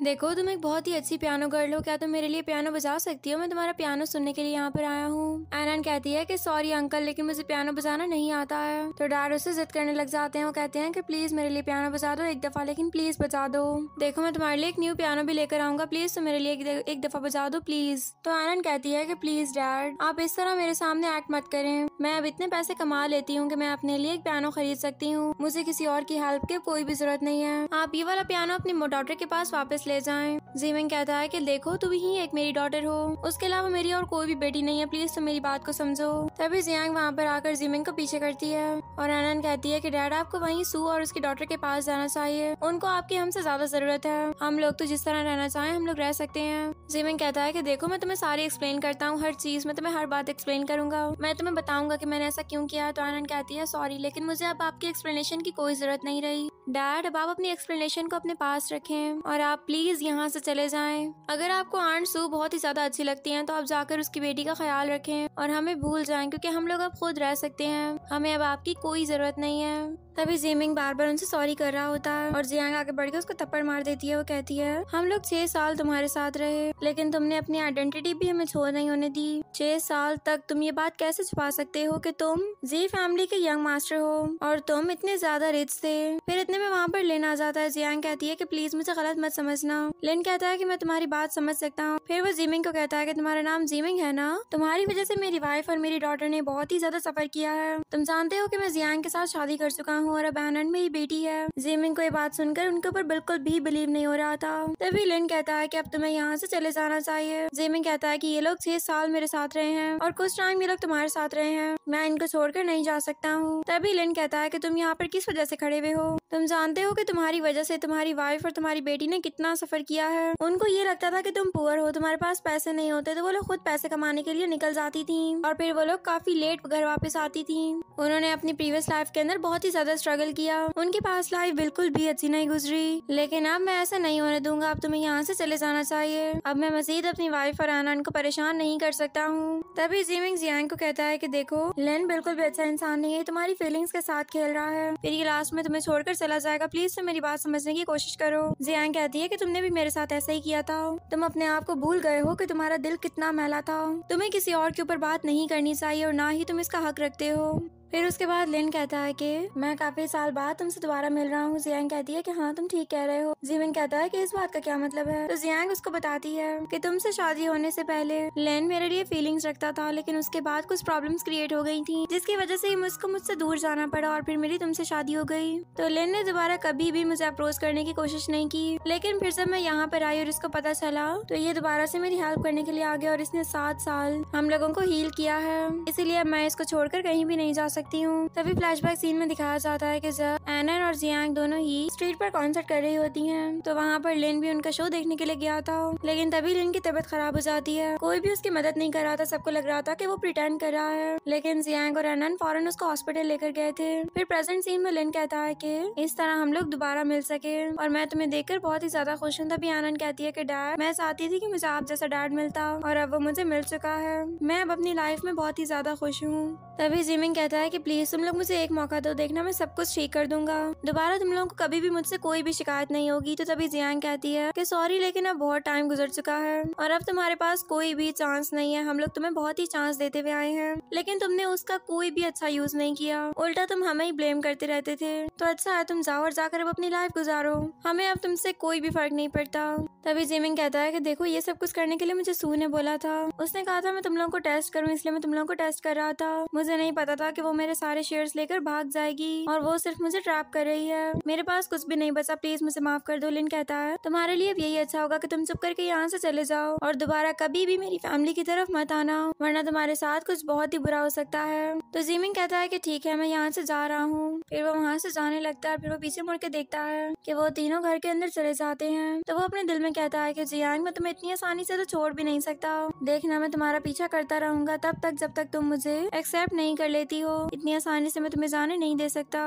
देखो तुम एक बहुत ही अच्छी पियानो गर्ल हो, क्या तुम मेरे लिए पियानो बजा सकती हो, मैं तुम्हारा पियानो सुनने के लिए यहाँ पर आया हूँ। एन कहती है कि सॉरी अंकल, लेकिन मुझे पियानो बजाना नहीं आता है। तो डैड उससे जिद करने लग जाते हैं। वो कहते हैं कि प्लीज मेरे लिए पियानो बजा दो एक दफा, लेकिन प्लीज बजा दो। देखो मैं तुम्हारे लिए एक न्यू पियानो भी लेकर आऊंगा, प्लीज तुम मेरे लिए एक दफा बजा दो प्लीज। तो एन कहती है कि प्लीज डैड आप इस तरह मेरे सामने एक्ट मत करें, मैं अब इतने पैसे कमा लेती हूँ कि मैं अपने लिए एक पियानो खरीद सकती हूँ, मुझे किसी और की हेल्प की कोई भी जरूरत नहीं है, आप ये वाला पियानो अपनी डॉटर के पास वापस ले जाएं। जिमिंग कहता है कि देखो तुम ही एक मेरी डॉटर हो, उसके अलावा मेरी और कोई भी बेटी नहीं है, प्लीज तुम मेरी बात को समझो। तभी जियांग वहाँ पर आकर जिमिंग को पीछे करती है और एनन कहती है कि डैड आपको वहीं सू और उसकी डॉटर के पास जाना चाहिए, उनको आपकी हमसे ज्यादा जरूरत है, हम लोग तो जिस तरह रहना चाहें हम लोग रह सकते हैं। जिमिंग कहता है कि देखो मैं तुम्हें सारी एक्सप्लेन करता हूँ, हर चीज मैं तुम्हें हर बात एक्सप्लेन करूंगा, मैं तुम्हें बताऊंगा कि मैंने ऐसा क्यों किया। तो एनन कहती है सॉरी, लेकिन मुझे अब आपकी एक्सप्लेनेशन की कोई जरूरत नहीं रही, डैड, अब आप अपनी एक्सप्लेनेशन को अपने पास रखें और आप प्लीज यहाँ से चले जाएं। अगर आपको आंट सू बहुत ही ज्यादा अच्छी लगती हैं तो आप जाकर उसकी बेटी का ख्याल रखें और हमें भूल जाएं, क्योंकि हम लोग अब खुद रह सकते हैं। हमें अब आपकी कोई जरूरत नहीं है। तभी जीमिंग बार बार उनसे सॉरी कर रहा होता है और जियांग आगे बढ़ के उसको थप्पड़ मार देती है। वो कहती है, हम लोग 6 साल तुम्हारे साथ रहे, लेकिन तुमने अपनी आइडेंटिटी भी हमें छोड़ नहीं होने दी। 6 साल तक तुम ये बात कैसे छुपा सकते हो कि तुम जी फैमिली के यंग मास्टर हो और तुम इतने ज्यादा रिच थे। फिर इतने में वहाँ पर लिन आ जाता है। जियांग कहती है कि प्लीज मुझे गलत मत समझना। लिन कहता है कि मैं तुम्हारी बात समझ सकता हूँ। फिर वो जीमिंग को कहता है कि तुम्हारा नाम जीमिंग है ना, तुम्हारी वजह से मेरी वाइफ और मेरी डॉटर ने बहुत ही ज्यादा सफर किया है। तुम जानते हो कि मैं जियांग के साथ शादी कर चुका हूँ और अब एनन मेरी बेटी है। जीमिंग को ये बात सुनकर उनके ऊपर बिल्कुल भी बिलीव नहीं हो रहा था। तभी लिन कहता है कि अब तुम्हें यहाँ से चले जाना चाहिए। जीमिंग कहता है कि ये लोग 6 साल मेरे साथ रहे हैं और कुछ टाइम ये लोग तुम्हारे साथ रहे हैं, मैं इनको छोड़कर नहीं जा सकता हूँ। तभी लिन कहता है कि तुम यहाँ पर किस वजह से खड़े हुए हो। तुम जानते हो कि तुम्हारी वजह से तुम्हारी वाइफ और तुम्हारी बेटी ने कितना सफर किया है। उनको ये लगता था कि तुम पुअर हो, तुम्हारे पास पैसे नहीं होते, तो वो लोग खुद पैसे कमाने के लिए निकल जाती थी और फिर वो लोग काफी लेट घर वापस आती थी। उन्होंने अपनी प्रीवियस लाइफ के अंदर बहुत ही ज्यादा स्ट्रगल किया। उनकी पास लाइफ बिल्कुल भी अच्छी नहीं गुजरी, लेकिन अब मैं ऐसा नहीं होने दूंगा। अब तुम्हें यहाँ से चले जाना चाहिए। अब मैं मजीद अपनी वाइफ और एनन को परेशान नहीं कर सकता हूँ। तभी जीमिंग जियांग को कहता है कि देखो, लिन बिल्कुल भी अच्छा इंसान नहीं है, तुम्हारी फीलिंग्स के साथ खेल रहा है, फिर ये लास्ट में तुम्हें छोड़कर चला जाएगा। प्लीज तुम मेरी बात समझने की कोशिश करो। जियांग कहती है कि तुमने भी मेरे साथ ऐसा ही किया था। तुम अपने आप को भूल गए हो कि तुम्हारा दिल कितना मैला था। तुम्हें किसी और के ऊपर बात नहीं करनी चाहिए और ना ही तुम इसका हक रखते हो। फिर उसके बाद लिन कहता है कि मैं काफी साल बाद तुमसे दोबारा मिल रहा हूँ। जियांग कहती है कि हाँ, तुम ठीक कह रहे हो। जीमिंग कहता है कि इस बात का क्या मतलब है। तो जियांग उसको बताती है कि तुमसे शादी होने से पहले लिन मेरे लिए फीलिंग्स रखता था, लेकिन उसके बाद कुछ प्रॉब्लम्स क्रिएट हो गई थी, जिसकी वजह से मुझको मुझसे दूर जाना पड़ा और फिर मेरी तुमसे शादी हो गई। तो लिन ने दोबारा कभी भी मुझे अप्रोच करने की कोशिश नहीं की, लेकिन फिर जब मैं यहाँ पर आई और इसको पता चला तो ये दोबारा से मेरी हेल्प करने के लिए आ गया और इसने 7 साल हम लोगों को हील किया है। इसीलिए अब मैं इसको छोड़कर कहीं भी नहीं जा सकती हूँ। तभी फ्लैशबैक सीन में दिखाया जाता है कि जब एनन और जियांग दोनों ही स्ट्रीट पर कॉन्सर्ट कर रही होती हैं, तो वहाँ पर लिन भी उनका शो देखने के लिए गया था। लेकिन तभी लिन की तबीयत खराब हो जाती है। कोई भी उसकी मदद नहीं कर रहा था, सबको लग रहा था कि वो प्रिटेंड कर रहा है, लेकिन जियांग और एनन फौरन उसको हॉस्पिटल लेकर गए थे। फिर प्रेजेंट सीन में लिन कहता है कि इस तरह हम लोग दोबारा मिल सके और मैं तुम्हें देखकर बहुत ही ज्यादा खुश हूँ। तभी एनन कहती है कि डैड, मैं चाहती थी कि मुझे आप जैसा डैड मिलता और अब वो मुझे मिल चुका है। मैं अब अपनी लाइफ में बहुत ही ज्यादा खुश हूँ। तभी जिमिंग कहता है कि प्लीज तुम लोग मुझे एक मौका दो, देखना मैं सब कुछ ठीक कर दूंगा, दोबारा तुम लोगों को कभी भी मुझसे कोई भी शिकायत नहीं होगी। तो तभी जियांग कहती है कि सॉरी, लेकिन अब बहुत टाइम गुजर चुका है और अब तुम्हारे पास कोई भी चांस नहीं है। हम लोग तुम्हें बहुत ही चांस देते हुए आए हैं, लेकिन तुमने उसका कोई भी अच्छा यूज नहीं किया, उल्टा तुम हमें ही ब्लेम करते रहते थे। तो अच्छा है, तुम जाओ और जाकर अब अपनी लाइफ गुजारो, हमें अब तुमसे कोई भी फर्क नहीं पड़ता। तभी जिमिंग कहता है कि देखो, ये सब कुछ करने के लिए मुझे सू ने बोला था। उसने कहा था मैं तुम लोगों को टेस्ट करूँ, इसलिए मैं तुम लोगों को टेस्ट कर रहा था। मुझे नहीं पता था कि वो मेरे सारे शेयर्स लेकर भाग जाएगी और वो सिर्फ मुझे ट्रैप कर रही है। मेरे पास कुछ भी नहीं बचा, प्लीज मुझे माफ कर दो। लिन कहता है तुम्हारे लिए यही अच्छा होगा कि तुम चुप करके यहाँ से चले जाओ और दोबारा कभी भी मेरी फैमिली की तरफ मत आना, वरना तुम्हारे साथ कुछ बहुत ही बुरा हो सकता है। तो जिमिंग कहता है कि ठीक है, मैं यहाँ से जा रहा हूँ। फिर वो वहाँ से जाने लगता है। फिर वो पीछे मुड़ के देखता है कि वो तीनों घर के अंदर चले जाते हैं। तो वो अपने दिल में कहता है कि जियांग, मैं तुम्हें इतनी आसानी से तो छोड़ भी नहीं सकता। देखना, मैं तुम्हारा पीछा करता रहूंगा तब तक जब तक तुम मुझे एक्सेप्ट नहीं कर लेती हो। इतनी आसानी से मैं तुम्हें जाने नहीं दे सकता।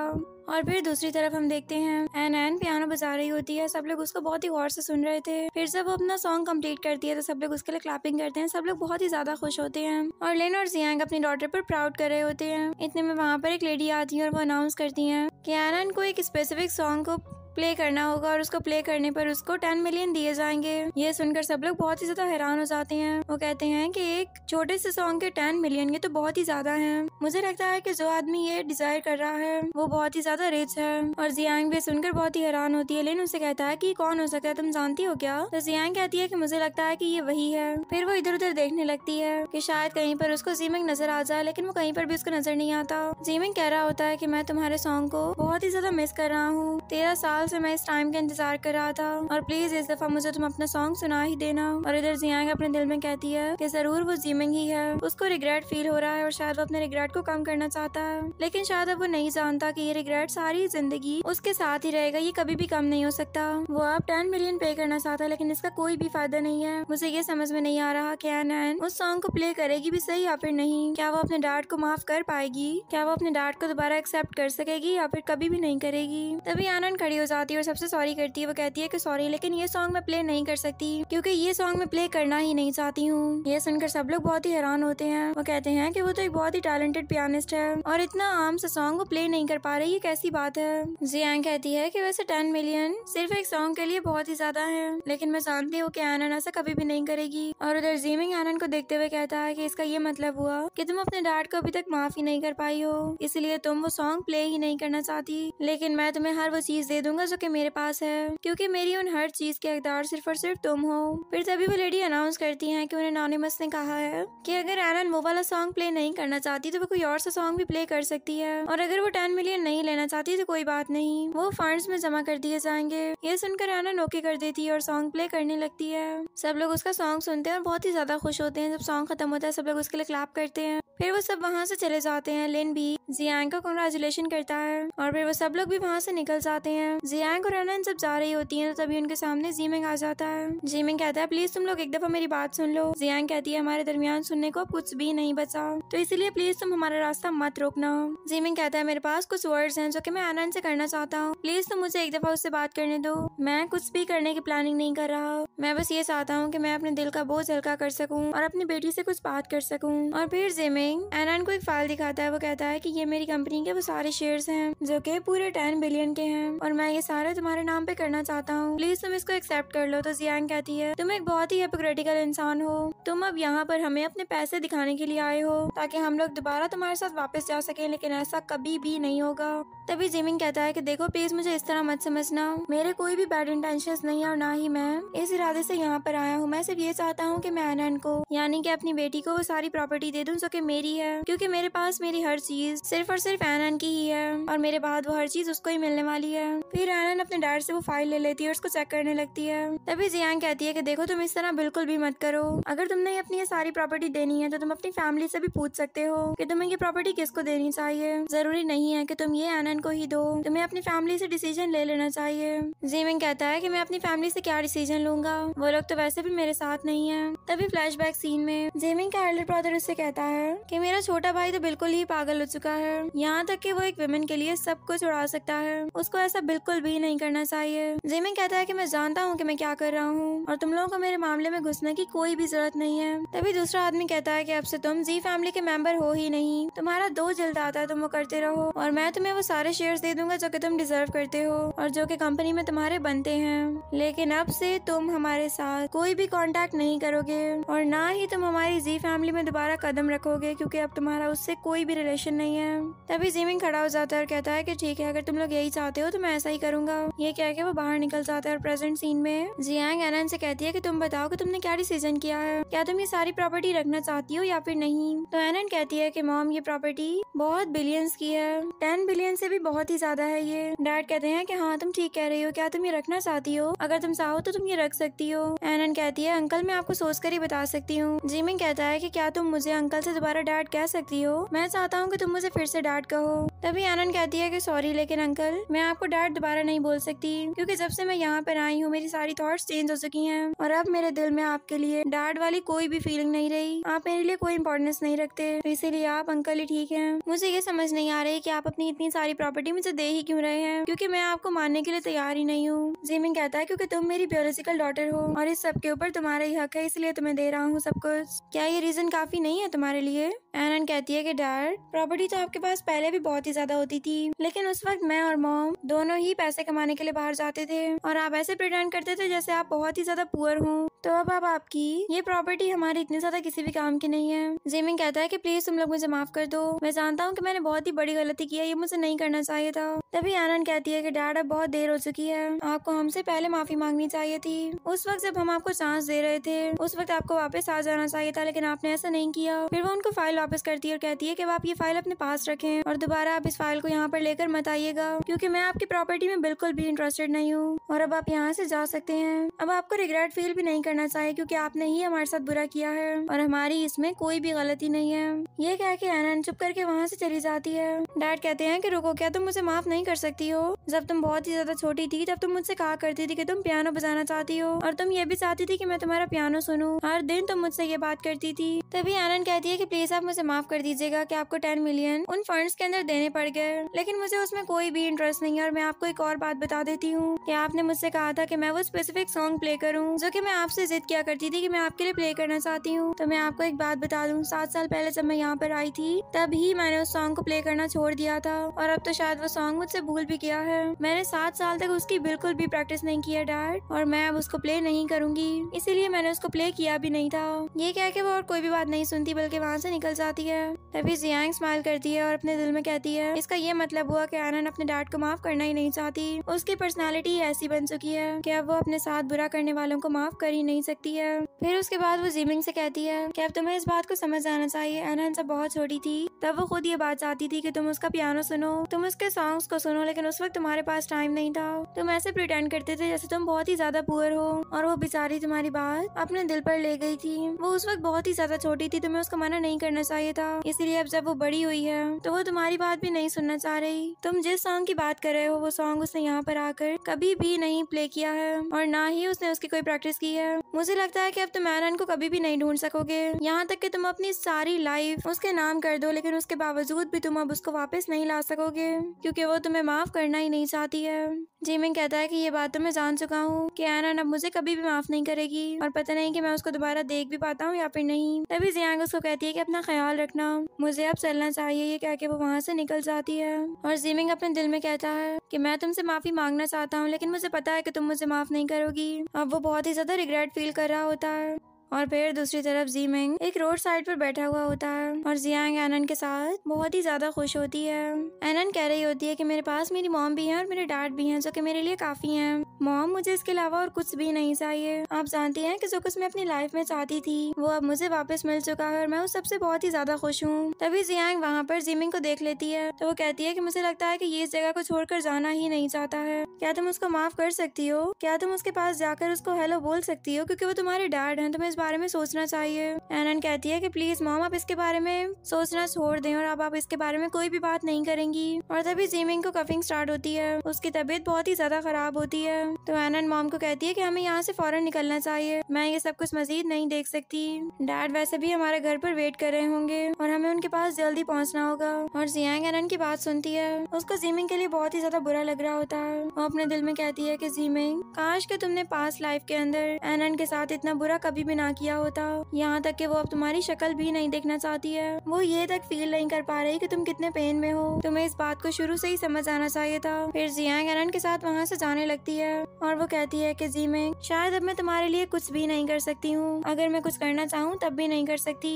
और फिर दूसरी तरफ हम देखते हैं एनन पियानो बजा रही होती है। सब लोग उसको बहुत ही गौर से सुन रहे थे। फिर जब वो अपना सॉन्ग कंप्लीट करती है तो सब लोग उसके लिए क्लैपिंग करते हैं। सब लोग बहुत ही ज्यादा खुश होते हैं और लिन और जियांग अपनी डॉटर पर प्राउड कर रहे होते हैं। इतने में वहाँ पर एक लेडी आती है और वो अनाउंस करती है कि एनन को एक स्पेसिफिक सॉन्ग को प्ले करना होगा और उसको प्ले करने पर उसको 10 मिलियन दिए जाएंगे। ये सुनकर सब लोग बहुत ही ज्यादा हैरान हो जाते हैं। वो कहते हैं कि एक छोटे से सॉन्ग के 10 मिलियन ये तो बहुत ही ज्यादा है। मुझे लगता है कि जो आदमी ये डिजायर कर रहा है वो बहुत ही ज्यादा रिच है। और जियांग भी सुनकर बहुत ही हैरान होती है। लेकिन उसे कहता है कि कौन हो सकता है, तुम जानती हो क्या? तो जियांग कहती है कि मुझे लगता है कि ये वही है। फिर वो इधर उधर देखने लगती है कि शायद कहीं पर उसको जीमिंग नजर आ जाए, लेकिन वो कहीं पर भी उसको नजर नहीं आता। जीमिंग कह रहा होता है कि मैं तुम्हारे सॉन्ग को बहुत ही ज्यादा मिस कर रहा हूँ। 13 साल से मैं इस टाइम का इंतजार कर रहा था और प्लीज इस दफा मुझे तुम अपना सॉन्ग सुना ही देना। और इधर जियांग अपने दिल में कहती है कि जरूर वो जिमिंग ही है, उसको रिग्रेट फील हो रहा है और शायद वो अपने रिग्रेट को कम करना चाहता है, लेकिन शायद अब वो नहीं जानता कि ये रिग्रेट सारी जिंदगी उसके साथ ही रहेगा, ये कभी भी कम नहीं हो सकता। वो अब 10 मिलियन पे करना चाहता है लेकिन इसका कोई भी फायदा नहीं है। मुझे ये समझ में नहीं आ रहा कि एनन उस सॉन्ग को प्ले करेगी भी सही या फिर नहीं। क्या वो अपने डैड को माफ कर पाएगी? क्या वो अपने डैड को दोबारा एक्सेप्ट कर सकेगी या फिर कभी भी नहीं करेगी? तभी एनन खड़ी हो जाती है और सबसे सॉरी करती है। वो कहती है कि सॉरी लेकिन ये सॉन्ग मैं प्ले नहीं कर सकती क्योंकि ये सॉन्ग मैं प्ले करना ही नहीं चाहती हूँ। ये सुनकर सब लोग बहुत ही हैरान होते हैं। वो कहते हैं कि वो तो एक बहुत ही टैलेंटेड पियानिस्ट है और इतना आम सा सॉन्ग वो प्ले नहीं कर पा रही, ये कैसी बात है? जियांग कहती है कि वैसे 10 मिलियन सिर्फ एक सॉन्ग के लिए बहुत ही ज्यादा है, लेकिन मैं जानती हूँ कि एनन ऐसा कभी भी नहीं करेगी। और उधर जिमिंग एनन को देखते हुए कहता है कि इसका ये मतलब हुआ कि तुम अपने डैड को अभी तक माफ ही नहीं कर पाई हो, इसलिए तुम वो सॉन्ग प्ले ही नहीं करना चाहती। लेकिन मैं तुम्हें हर वो चीज दे दूंगा जो कि मेरे पास है, क्योंकि मेरी उन हर चीज के हकदार सिर्फ और सिर्फ तुम हो। फिर तभी वो लेडी अनाउंस करती है कि उन्हें एनोनिमस ने कहा है कि अगर एनन वो वाला सॉन्ग प्ले नहीं करना चाहती तो वो कोई और सा सॉन्ग भी प्ले कर सकती है, और अगर वो 10 मिलियन नहीं लेना चाहती तो कोई बात नहीं, वो फंड्स में जमा कर दिए जाएंगे। ये सुनकर एनन ओके कर देती है और सॉन्ग प्ले करने लगती है। सब लोग उसका सॉन्ग सुनते हैं और बहुत ही ज्यादा खुश होते हैं। जब सॉन्ग खत्म होता है सब लोग उसके लिए क्लैप करते हैं। फिर वो सब वहाँ से चले जाते हैं। लिन भी जियांग को कांग्रेचुलेशन करता है और फिर वो सब लोग भी वहाँ से निकल जाते हैं। जियांग और एनन जब जा रही होती हैं तो तभी उनके सामने जिमिंग आ जाता है। जिमिंग कहता है प्लीज तुम लोग एक दफा मेरी बात सुन लो। जियांग कहती है हमारे दरमियान सुनने को कुछ भी नहीं बचा, तो इसलिए प्लीज तुम हमारा रास्ता मत रोकना। जिमिंग कहता है मेरे पास कुछ वर्ड्स हैं जो कि मैं एनन से करना चाहता हूँ, प्लीज तुम मुझे एक दफा उससे बात करने दो। मैं कुछ भी करने की प्लानिंग नहीं कर रहा, मैं बस ये चाहता हूँ कि मैं अपने दिल का बोझ हल्का कर सकूँ और अपनी बेटी से कुछ बात कर सकूँ। और फिर जिमिंग एनन को एक फाइल दिखाता है। वो कहता है कि ये मेरी कंपनी के वो सारे शेयर्स हैं जो कि पूरे 10 बिलियन के हैं और मैं ये सारे तुम्हारे नाम पे करना चाहता हूँ, प्लीज तुम इसको एक्सेप्ट कर लो। तो जियांग कहती है तुम एक बहुत ही हिपोक्रेटिकल इंसान हो, तुम अब यहाँ पर हमें अपने पैसे दिखाने के लिए आए हो ताकि हम लोग दोबारा तुम्हारे साथ वापस जा सके, लेकिन ऐसा कभी भी नहीं होगा। तभी जिमिंग कहता है कि देखो प्लीज मुझे इस तरह मत समझना, मेरे कोई भी बैड इंटेंशंस नहीं है और ना ही मैं इस इरादे से यहाँ पर आया हूँ। मैं सिर्फ ये चाहता हूँ कि मैं एनन को यानी कि अपनी बेटी को वो सारी प्रॉपर्टी दे दूँ जो कि मेरी है, क्योंकि मेरे पास मेरी हर चीज सिर्फ और सिर्फ एनन की ही है और मेरे बाद वो हर चीज उसको ही मिलने वाली है। फिर एनन अपने डैड से वो फाइल ले लेती है और उसको चेक करने लगती है। तभी जियांग कहती है कि देखो तुम इस तरह बिल्कुल भी मत करो, अगर तुमने अपनी ये सारी प्रॉपर्टी देनी है तो तुम अपनी फैमिली से भी पूछ सकते हो कि तुम्हें ये प्रॉपर्टी किसको देनी चाहिए। जरूरी नहीं है कि तुम ये एनन को ही दो, तुम्हें अपनी फैमिली से डिसीजन ले लेना चाहिए। जिमिंग कहता है कि मैं अपनी फैमिली से क्या डिसीजन लूंगा, वो लोग तो वैसे भी मेरे साथ नहीं है। तभी फ्लैशबैक सीन में जिमिंग का एल्डर ब्रदर उससे कहता है कि मेरा छोटा भाई तो बिल्कुल ही पागल हो चुका है, यहाँ तक कि वो एक विमेन के लिए सब कुछ उड़ा सकता है, उसको ऐसा बिल्कुल भी नहीं करना चाहिए। जिमिंग कहता है कि मैं जानता हूँ कि मैं क्या कर रहा हूँ और तुम लोगों को मेरे मामले में घुसने की कोई भी जरूरत नहीं है। तभी दूसरा आदमी कहता है कि अब से तुम जी फैमिली के मेंबर हो ही नहीं, तुम्हारा दो जल्द आता है तुम वो करते रहो और मैं तुम्हें वो सारे शेयर्स दे दूंगा जो कि तुम डिजर्व करते हो और जो कि कंपनी में तुम्हारे बनते हैं, लेकिन अब से तुम हमारे साथ कोई भी कांटेक्ट नहीं करोगे और ना ही तुम हमारी जी फैमिली में दोबारा कदम रखोगे, क्योंकि अब तुम्हारा उससे कोई भी रिलेशन नहीं है। तभी जिमिंग खड़ा हो जाता है और कहता है कि ठीक है, अगर तुम लोग यही चाहते हो तो मैं ऐसा ही करूंगा। ये कह के वो बाहर निकल जाता है और प्रेजेंट सीन में जियांग एनन से कहती है कि तुम बताओ कि तुमने क्या डिसीजन किया है, क्या तुम ये सारी प्रॉपर्टी रखना चाहती हो या फिर नहीं। तो एनन कहती है कि मॉम ये प्रॉपर्टी बहुत बिलियंस की है, 10 बिलियन से भी बहुत ही ज्यादा है ये। डैड कहते हैं कि हाँ तुम ठीक कह रही हो, क्या तुम ये रखना चाहती हो, अगर तुम चाहो तो तुम ये रख सकती हो। एनन कहती है अंकल मैं आपको सोच कर ही बता सकती हूँ। जिमिंग कहता है कि क्या तुम मुझे अंकल से दोबारा डैड कह सकती हो, मैं चाहता हूँ कि तुम मुझे फिर से डैड कहो। तभी एनन कहती है कि सॉरी लेकिन अंकल मैं आपको डैड दोबारा नहीं बोल सकती, क्योंकि जब से मैं यहाँ पर आई हूँ मेरी सारी थॉट्स चेंज हो चुकी हैं और अब मेरे दिल में आपके लिए डैड वाली कोई भी फीलिंग नहीं रही, आप मेरे लिए कोई इंपॉर्टेंस नहीं रखते, तो इसीलिए आप अंकल ही ठीक हैं। मुझे ये समझ नहीं आ रही कि आप अपनी इतनी सारी प्रॉपर्टी मुझे दे ही क्यों रहे हैं, क्योंकि मैं आपको मानने के लिए तैयार ही नहीं हूँ। जिमिंग कहता है क्योंकि तुम मेरी बायोलॉजिकल डॉटर हो और इस सब के ऊपर तुम्हारा ही हक है, इसलिए तुम्हें दे रहा हूँ सब कुछ। क्या ये रीजन काफी नहीं है तुम्हारे लिए? एनन कहती है कि डैड प्रॉपर्टी तो आपके पास पहले भी बहुत ही ज्यादा होती थी, लेकिन उस वक्त मैं और मॉम दोनों ही पैसे कमाने के लिए बाहर जाते थे और आप ऐसे प्रिटेंड करते थे जैसे आप बहुत ही ज्यादा पुअर हो, तो अब आपकी ये प्रॉपर्टी हमारी इतनी ज्यादा किसी भी काम की नहीं है। जिमिंग कहता है कि प्लीज तुम लोग मुझे माफ कर दो, मैं जानता हूँ कि मैंने बहुत ही बड़ी गलती की है, ये मुझे नहीं करना चाहिए था। तभी एनन कहती है कि डैड अब बहुत देर हो चुकी है, आपको हमसे पहले माफी मांगनी चाहिए थी। उस वक्त जब हम आपको चांस दे रहे थे उस वक्त आपको वापस आ जाना चाहिए था, लेकिन आपने ऐसा नहीं किया। फिर वो उनको फाइल वापस करती है और कहती है कि आप ये फाइल अपने पास रखें और दोबारा आप इस फाइल को यहाँ पर लेकर मत आइएगा, क्योंकि मैं आपकी प्रॉपर्टी में बिल्कुल भी इंटरेस्टेड नहीं हूँ और अब आप यहाँ से जा सकते हैं। अब आपको रिग्रेट फील भी नहीं करना चाहिए, क्योंकि आपने ही हमारे साथ बुरा किया है और हमारी इसमें कोई भी गलती नहीं है। ये कह के एनन चुप करके वहाँ से चली जाती है। डैड कहते हैं कि रुको, क्या तुम मुझे माफ नहीं कर सकती हो? जब तुम बहुत ही ज्यादा छोटी थी तब तुम मुझसे कहा करती थी कि तुम पियानो बजाना चाहती हो और तुम ये भी चाहती थी कि मैं तुम्हारा पियानो सुनूं। हर दिन तुम मुझसे ये बात करती थी। तभी एनन कहती है कि प्लीज आप मुझे माफ कर दीजिएगा कि आपको 10 मिलियन उन फंड्स के अंदर देने पड़ गए, लेकिन मुझे उसमें कोई भी इंटरेस्ट नहीं है। और मैं आपको एक और बात बता देती हूँ कि आपने मुझसे कहा था कि मैं वो स्पेसिफिक सॉन्ग प्ले करूँ जो कि मैं आपसे जिद किया करती थी कि मैं आपके लिए प्ले करना चाहती हूँ। तो मैं आपको एक बात बता दूँ, 7 साल पहले जब मैं यहाँ पर आई थी तब ही मैंने उस सॉन्ग को प्ले करना छोड़ दिया था और अब तो शायद वो सॉन्ग मुझसे भूल भी गया है। मैंने 7 साल तक उसकी बिल्कुल भी प्रैक्टिस नहीं की है डैड, और मैं अब उसको प्ले नहीं करूंगी, इसीलिए मैंने उसको प्ले किया भी नहीं था। ये कह के वो और कोई भी बात नहीं सुनती बल्कि वहाँ से निकल जाती है। तभी जियांग स्माइल करती है और अपने दिल में कहती है इसका ये मतलब हुआ कि एनन अपने डैड को माफ करना ही नहीं चाहती। उसकी पर्सनालिटी ऐसी बन चुकी है कि अब वो अपने साथ बुरा करने वालों को माफ कर ही नहीं सकती है। फिर उसके बाद वो जिमिंग से कहती है कि अब तुम्हें इस बात को समझ आना चाहिए, एनन जब बहुत छोटी थी तब वो खुद ये बात चाहती थी कि तुम उसका पियानो सुनो, तुम उसके सॉन्ग्स को सुनो, लेकिन उस वक्त तुम्हारे पास टाइम नहीं था। तुम ऐसे प्रिटेंड करते थे जैसे तुम बहुत ही ज्यादा पुअर हो और वो बेचारी तुम्हारी बात अपने दिल पर ले गई थी। वो उस वक्त बहुत ही ज्यादा छोटी थी, तुम्हें उसको मना नहीं करना चाहिए था। इसलिए अब जब वो बड़ी हुई है तो वो तुम्हारी बात भी नहीं सुनना चाह रही। तुम जिस सॉन्ग की बात कर रहे हो वो सॉन्ग उसने यहाँ पर आकर कभी भी नहीं प्ले किया है और ना ही उसने उसकी कोई प्रैक्टिस की है। मुझे लगता है कि अब तुम एनन को कभी भी नहीं ढूंढ सकोगे, यहाँ तक कि तुम अपनी सारी लाइफ उसके नाम कर दो, लेकिन उसके बावजूद भी तुम अब उसको वापस नहीं ला सकोगे, क्योंकि वो तुम्हें माफ करना ही नहीं चाहती है। जिमिंग कहता है कि ये बात तो मैं जान चुका हूँ कि एनन अब मुझे कभी भी माफ नहीं करेगी और पता नहीं कि मैं उसको दोबारा देख भी पाता हूँ या फिर नहीं। तभी जियांग उसको कहती है कि अपना ख्याल रखना, मुझे अब चलना चाहिए। ये कह के वो वहाँ से निकल जाती है और जिमिंग अपने दिल में कहता है कि मैं तुमसे माफी मांगना चाहता हूँ, लेकिन मुझे पता है कि तुम मुझे माफ नहीं करोगी। अब वो बहुत ही ज्यादा रिग्रेट फील कर रहा होता है। और फिर दूसरी तरफ जिमिंग एक रोड साइड पर बैठा हुआ होता है और जियांग एनन के साथ बहुत ही ज्यादा खुश होती है। एनन कह रही होती है कि मेरे पास मेरी मॉम भी है और मेरे डैड भी हैं, जो कि मेरे लिए काफी हैं। मॉम, मुझे इसके अलावा और कुछ भी नहीं चाहिए। आप जानती हैं कि जो कुछ मैं अपनी लाइफ में चाहती थी वो अब मुझे वापस मिल चुका है और मैं उस सबसे बहुत ही ज्यादा खुश हूँ। तभी जियांग वहाँ पर जिमिंग को देख लेती है तो वो कहती है कि मुझे लगता है कि ये इस जगह को छोड़कर जाना ही नहीं चाहता है। क्या तुम उसको माफ कर सकती हो? क्या तुम उसके पास जाकर उसको हेलो बोल सकती हो, क्योंकि वो तुम्हारे डैड हैं, तुम्हें बारे में सोचना चाहिए। एनन कहती है कि प्लीज मॉम, आप इसके बारे में सोचना छोड़ दें और अब आप इसके बारे में कोई भी बात नहीं करेंगी। और तभी जिमिंग को कफिंग स्टार्ट होती है, उसकी तबीयत बहुत ही ज्यादा खराब होती है। तो एनन मॉम को कहती है कि हमें यहाँ से फौरन निकलना चाहिए, मैं ये सब कुछ मजीद नहीं देख सकती। डैड वैसे भी हमारे घर पर वेट कर रहे होंगे और हमें उनके पास जल्दी पहुँचना होगा। और जियांग एनन की बात सुनती है, उसको जिमिंग के लिए बहुत ही ज्यादा बुरा लग रहा होता है। वो अपने दिल में कहती है कि जिमिंग, काश कि तुमने पास्ट लाइफ के अंदर एनन के साथ इतना बुरा कभी भी ना किया होता, यहाँ तक कि वो अब तुम्हारी शक्ल भी नहीं देखना चाहती है। वो ये तक फील नहीं कर पा रही कि तुम कितने पेन में हो। तुम्हें इस बात को शुरू से ही समझ आना चाहिए था। फिर जियांग एनन के साथ वहाँ से जाने लगती है और वो कहती है कि जिमिंग, शायद अब मैं तुम्हारे लिए कुछ भी नहीं कर सकती हूँ, अगर मैं कुछ करना चाहूँ तब भी नहीं कर सकती।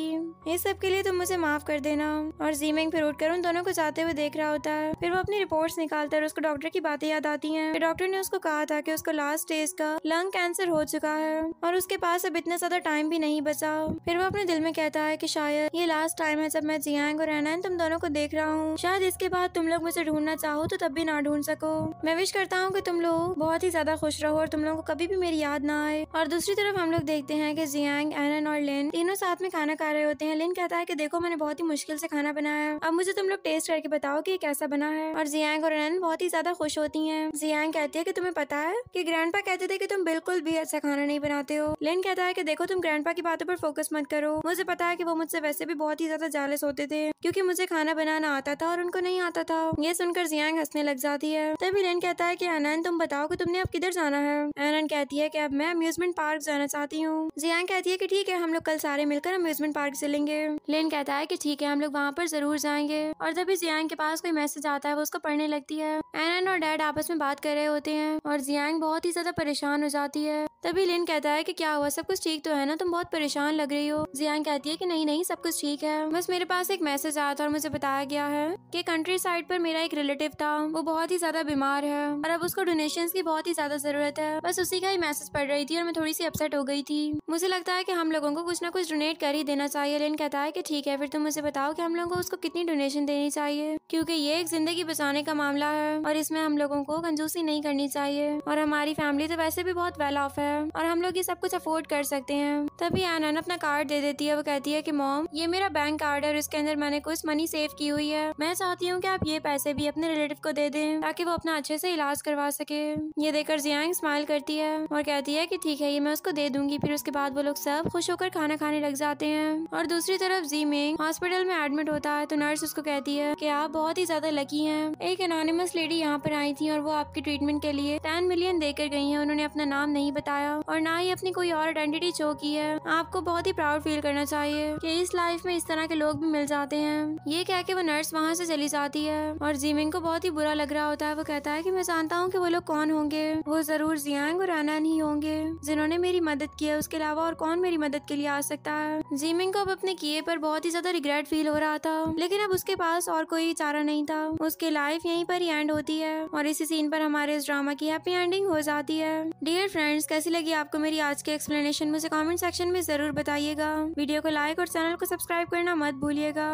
इस सब के लिए तुम मुझे माफ कर देना। और जिमिंग फिर उठकर उन दोनों को जाते हुए देख रहा होता है। फिर वो अपनी रिपोर्ट्स निकालता है और उसको डॉक्टर की बातें याद आती हैं। डॉक्टर ने उसको कहा था कि उसको लास्ट स्टेज का लंग कैंसर हो चुका है और उसके पास अब इतना ज्यादा टाइम भी नहीं बचा। फिर वो अपने दिल में कहता है कि शायद ये लास्ट टाइम है जब मैं जियांग और एनन तुम दोनों को देख रहा हूँ। शायद इसके बाद तुम लोग मुझे ढूंढना चाहो तो तब भी ना ढूंढ सको। मैं विश करता हूँ कि तुम लोग बहुत ही ज्यादा खुश रहो और तुम लोगों को कभी भी मेरी याद ना आए। और दूसरी तरफ हम लोग देखते हैं कि जियांग, एनन और लिन तीनों साथ में खाना खा रहे होते हैं। लिन कहता है कि देखो, मैंने बहुत ही मुश्किल से खाना बनाया है, अब मुझे तुम लोग टेस्ट करके बताओ कि ये कैसा बना है। और जियांग और एनन बहुत ही ज्यादा खुश होती हैं। जियांग कहती है कि तुम्हें पता है कि ग्रैंडपा कहते थे कि तुम बिल्कुल भी अच्छा खाना नहीं बनाते हो। लिन कहता है कि देखो, तुम ग्रैंडपा की बातों पर फोकस मत करो, मुझे पता है कि वो मुझसे वैसे भी बहुत ही ज्यादा जालस होते थे क्योंकि मुझे खाना बनाना आता था और उनको नहीं आता था। ये सुनकर जियांग हंसने लग जाती है। तभी लिन कहता है कि एनन, तुम बताओ कि तुमने अब किधर जाना है। एनन कहती है कि अब मैं अम्यूजमेंट पार्क जाना चाहती हूँ। जियांग कहती है कि ठीक है, हम लोग कल सारे सारे मिलकर अम्यूजमेंट पार्क चलेंगे। लिन कहता है कि ठीक है, हम लोग वहाँ पर जरूर जाएंगे। और तभी जियांग के पास कोई मैसेज आता है, वो उसको पढ़ने लगती है। एनन और डैड आपस में बात कर रहे होते हैं और जियांग बहुत ही ज्यादा परेशान हो जाती है। तभी लिन कहता है कि क्या हुआ, सब कुछ ठीक तो है ना, तुम बहुत परेशान लग रही हो। जियांग कहती है कि नहीं नहीं, सब कुछ ठीक है, बस मेरे पास एक मैसेज आया था और मुझे बताया गया है कि कंट्री साइड पर मेरा एक रिलेटिव था, वो बहुत ही ज्यादा बीमार है और अब उसको डोनेशंस की बहुत ही ज्यादा जरूरत है। बस उसी का ही मैसेज पढ़ रही थी और मैं थोड़ी सी अपसेट हो गई थी। मुझे लगता है कि हम लोगों को कुछ ना कुछ डोनेट कर ही देना चाहिए। लिन कहता है कि ठीक है, फिर तुम मुझे बताओ कि हम लोगों को उसको कितनी डोनेशन देनी चाहिए, क्योंकि ये एक जिंदगी बचाने का मामला है और इसमें हम लोगों को कंजूसी नहीं करनी चाहिए और हमारी फैमिली तो वैसे भी बहुत वेल ऑफ है और हम लोग ये सब कुछ अफोर्ड कर सकते हैं। तभी एनन अपना कार्ड दे देती है। वो कहती है कि मॉम, ये मेरा बैंक कार्ड है और इसके अंदर मैंने कुछ मनी सेव की हुई है। मैं चाहती हूँ कि आप ये पैसे भी अपने रिलेटिव को दे दें ताकि वो अपना अच्छे से इलाज करवा सके। ये देखकर जियांग स्माइल करती है और कहती है कि ठीक है, ये मैं उसको दे दूंगी। फिर उसके बाद वो लोग सब खुश होकर खाना खाने लग जाते हैं। और दूसरी तरफ ज़ीमिंग हॉस्पिटल में एडमिट होता है तो नर्स उसको कहती है कि आप बहुत ही ज्यादा लकी हैं। एक एनोनिमस लेडी यहाँ पर आई थी और वो आपकी ट्रीटमेंट के लिए 10 मिलियन देकर गई है। उन्होंने अपना नाम नहीं बताया और ना ही अपनी कोई और आइडेंटिटी शो की है। आपको बहुत ही प्राउड फील करना चाहिए कि इस लाइफ में इस तरह के लोग भी मिल जाते हैं। ये कह के वो नर्स वहाँ से चली जाती है और ज़ीमिंग को बहुत ही बुरा लग रहा होता है। वो कहता है कि मैं जानता हूँ कि वो लोग कौन होंगे, वो जरूर जियांग और एनन ही होंगे जिन्होंने मेरी मदद की है। उसके अलावा और कौन मेरी मदद के लिए आ सकता है। ज़ीमिंग को अब अपने किए पर बहुत ही ज्यादा रिग्रेट फील हो रहा था, लेकिन अब उसके पास और कोई चारा नहीं था। उसकी लाइफ यहीं पर ही एंड होती है और इसी सीन पर हमारे इस ड्रामा की हैप्पी एंडिंग हो जाती है। डियर फ्रेंड्स, कैसी लगी आपको मेरी आज की एक्सप्लेनेशन, मुझे कमेंट सेक्शन में जरूर बताइएगा। वीडियो को लाइक और चैनल को सब्सक्राइब करना मत भूलिएगा।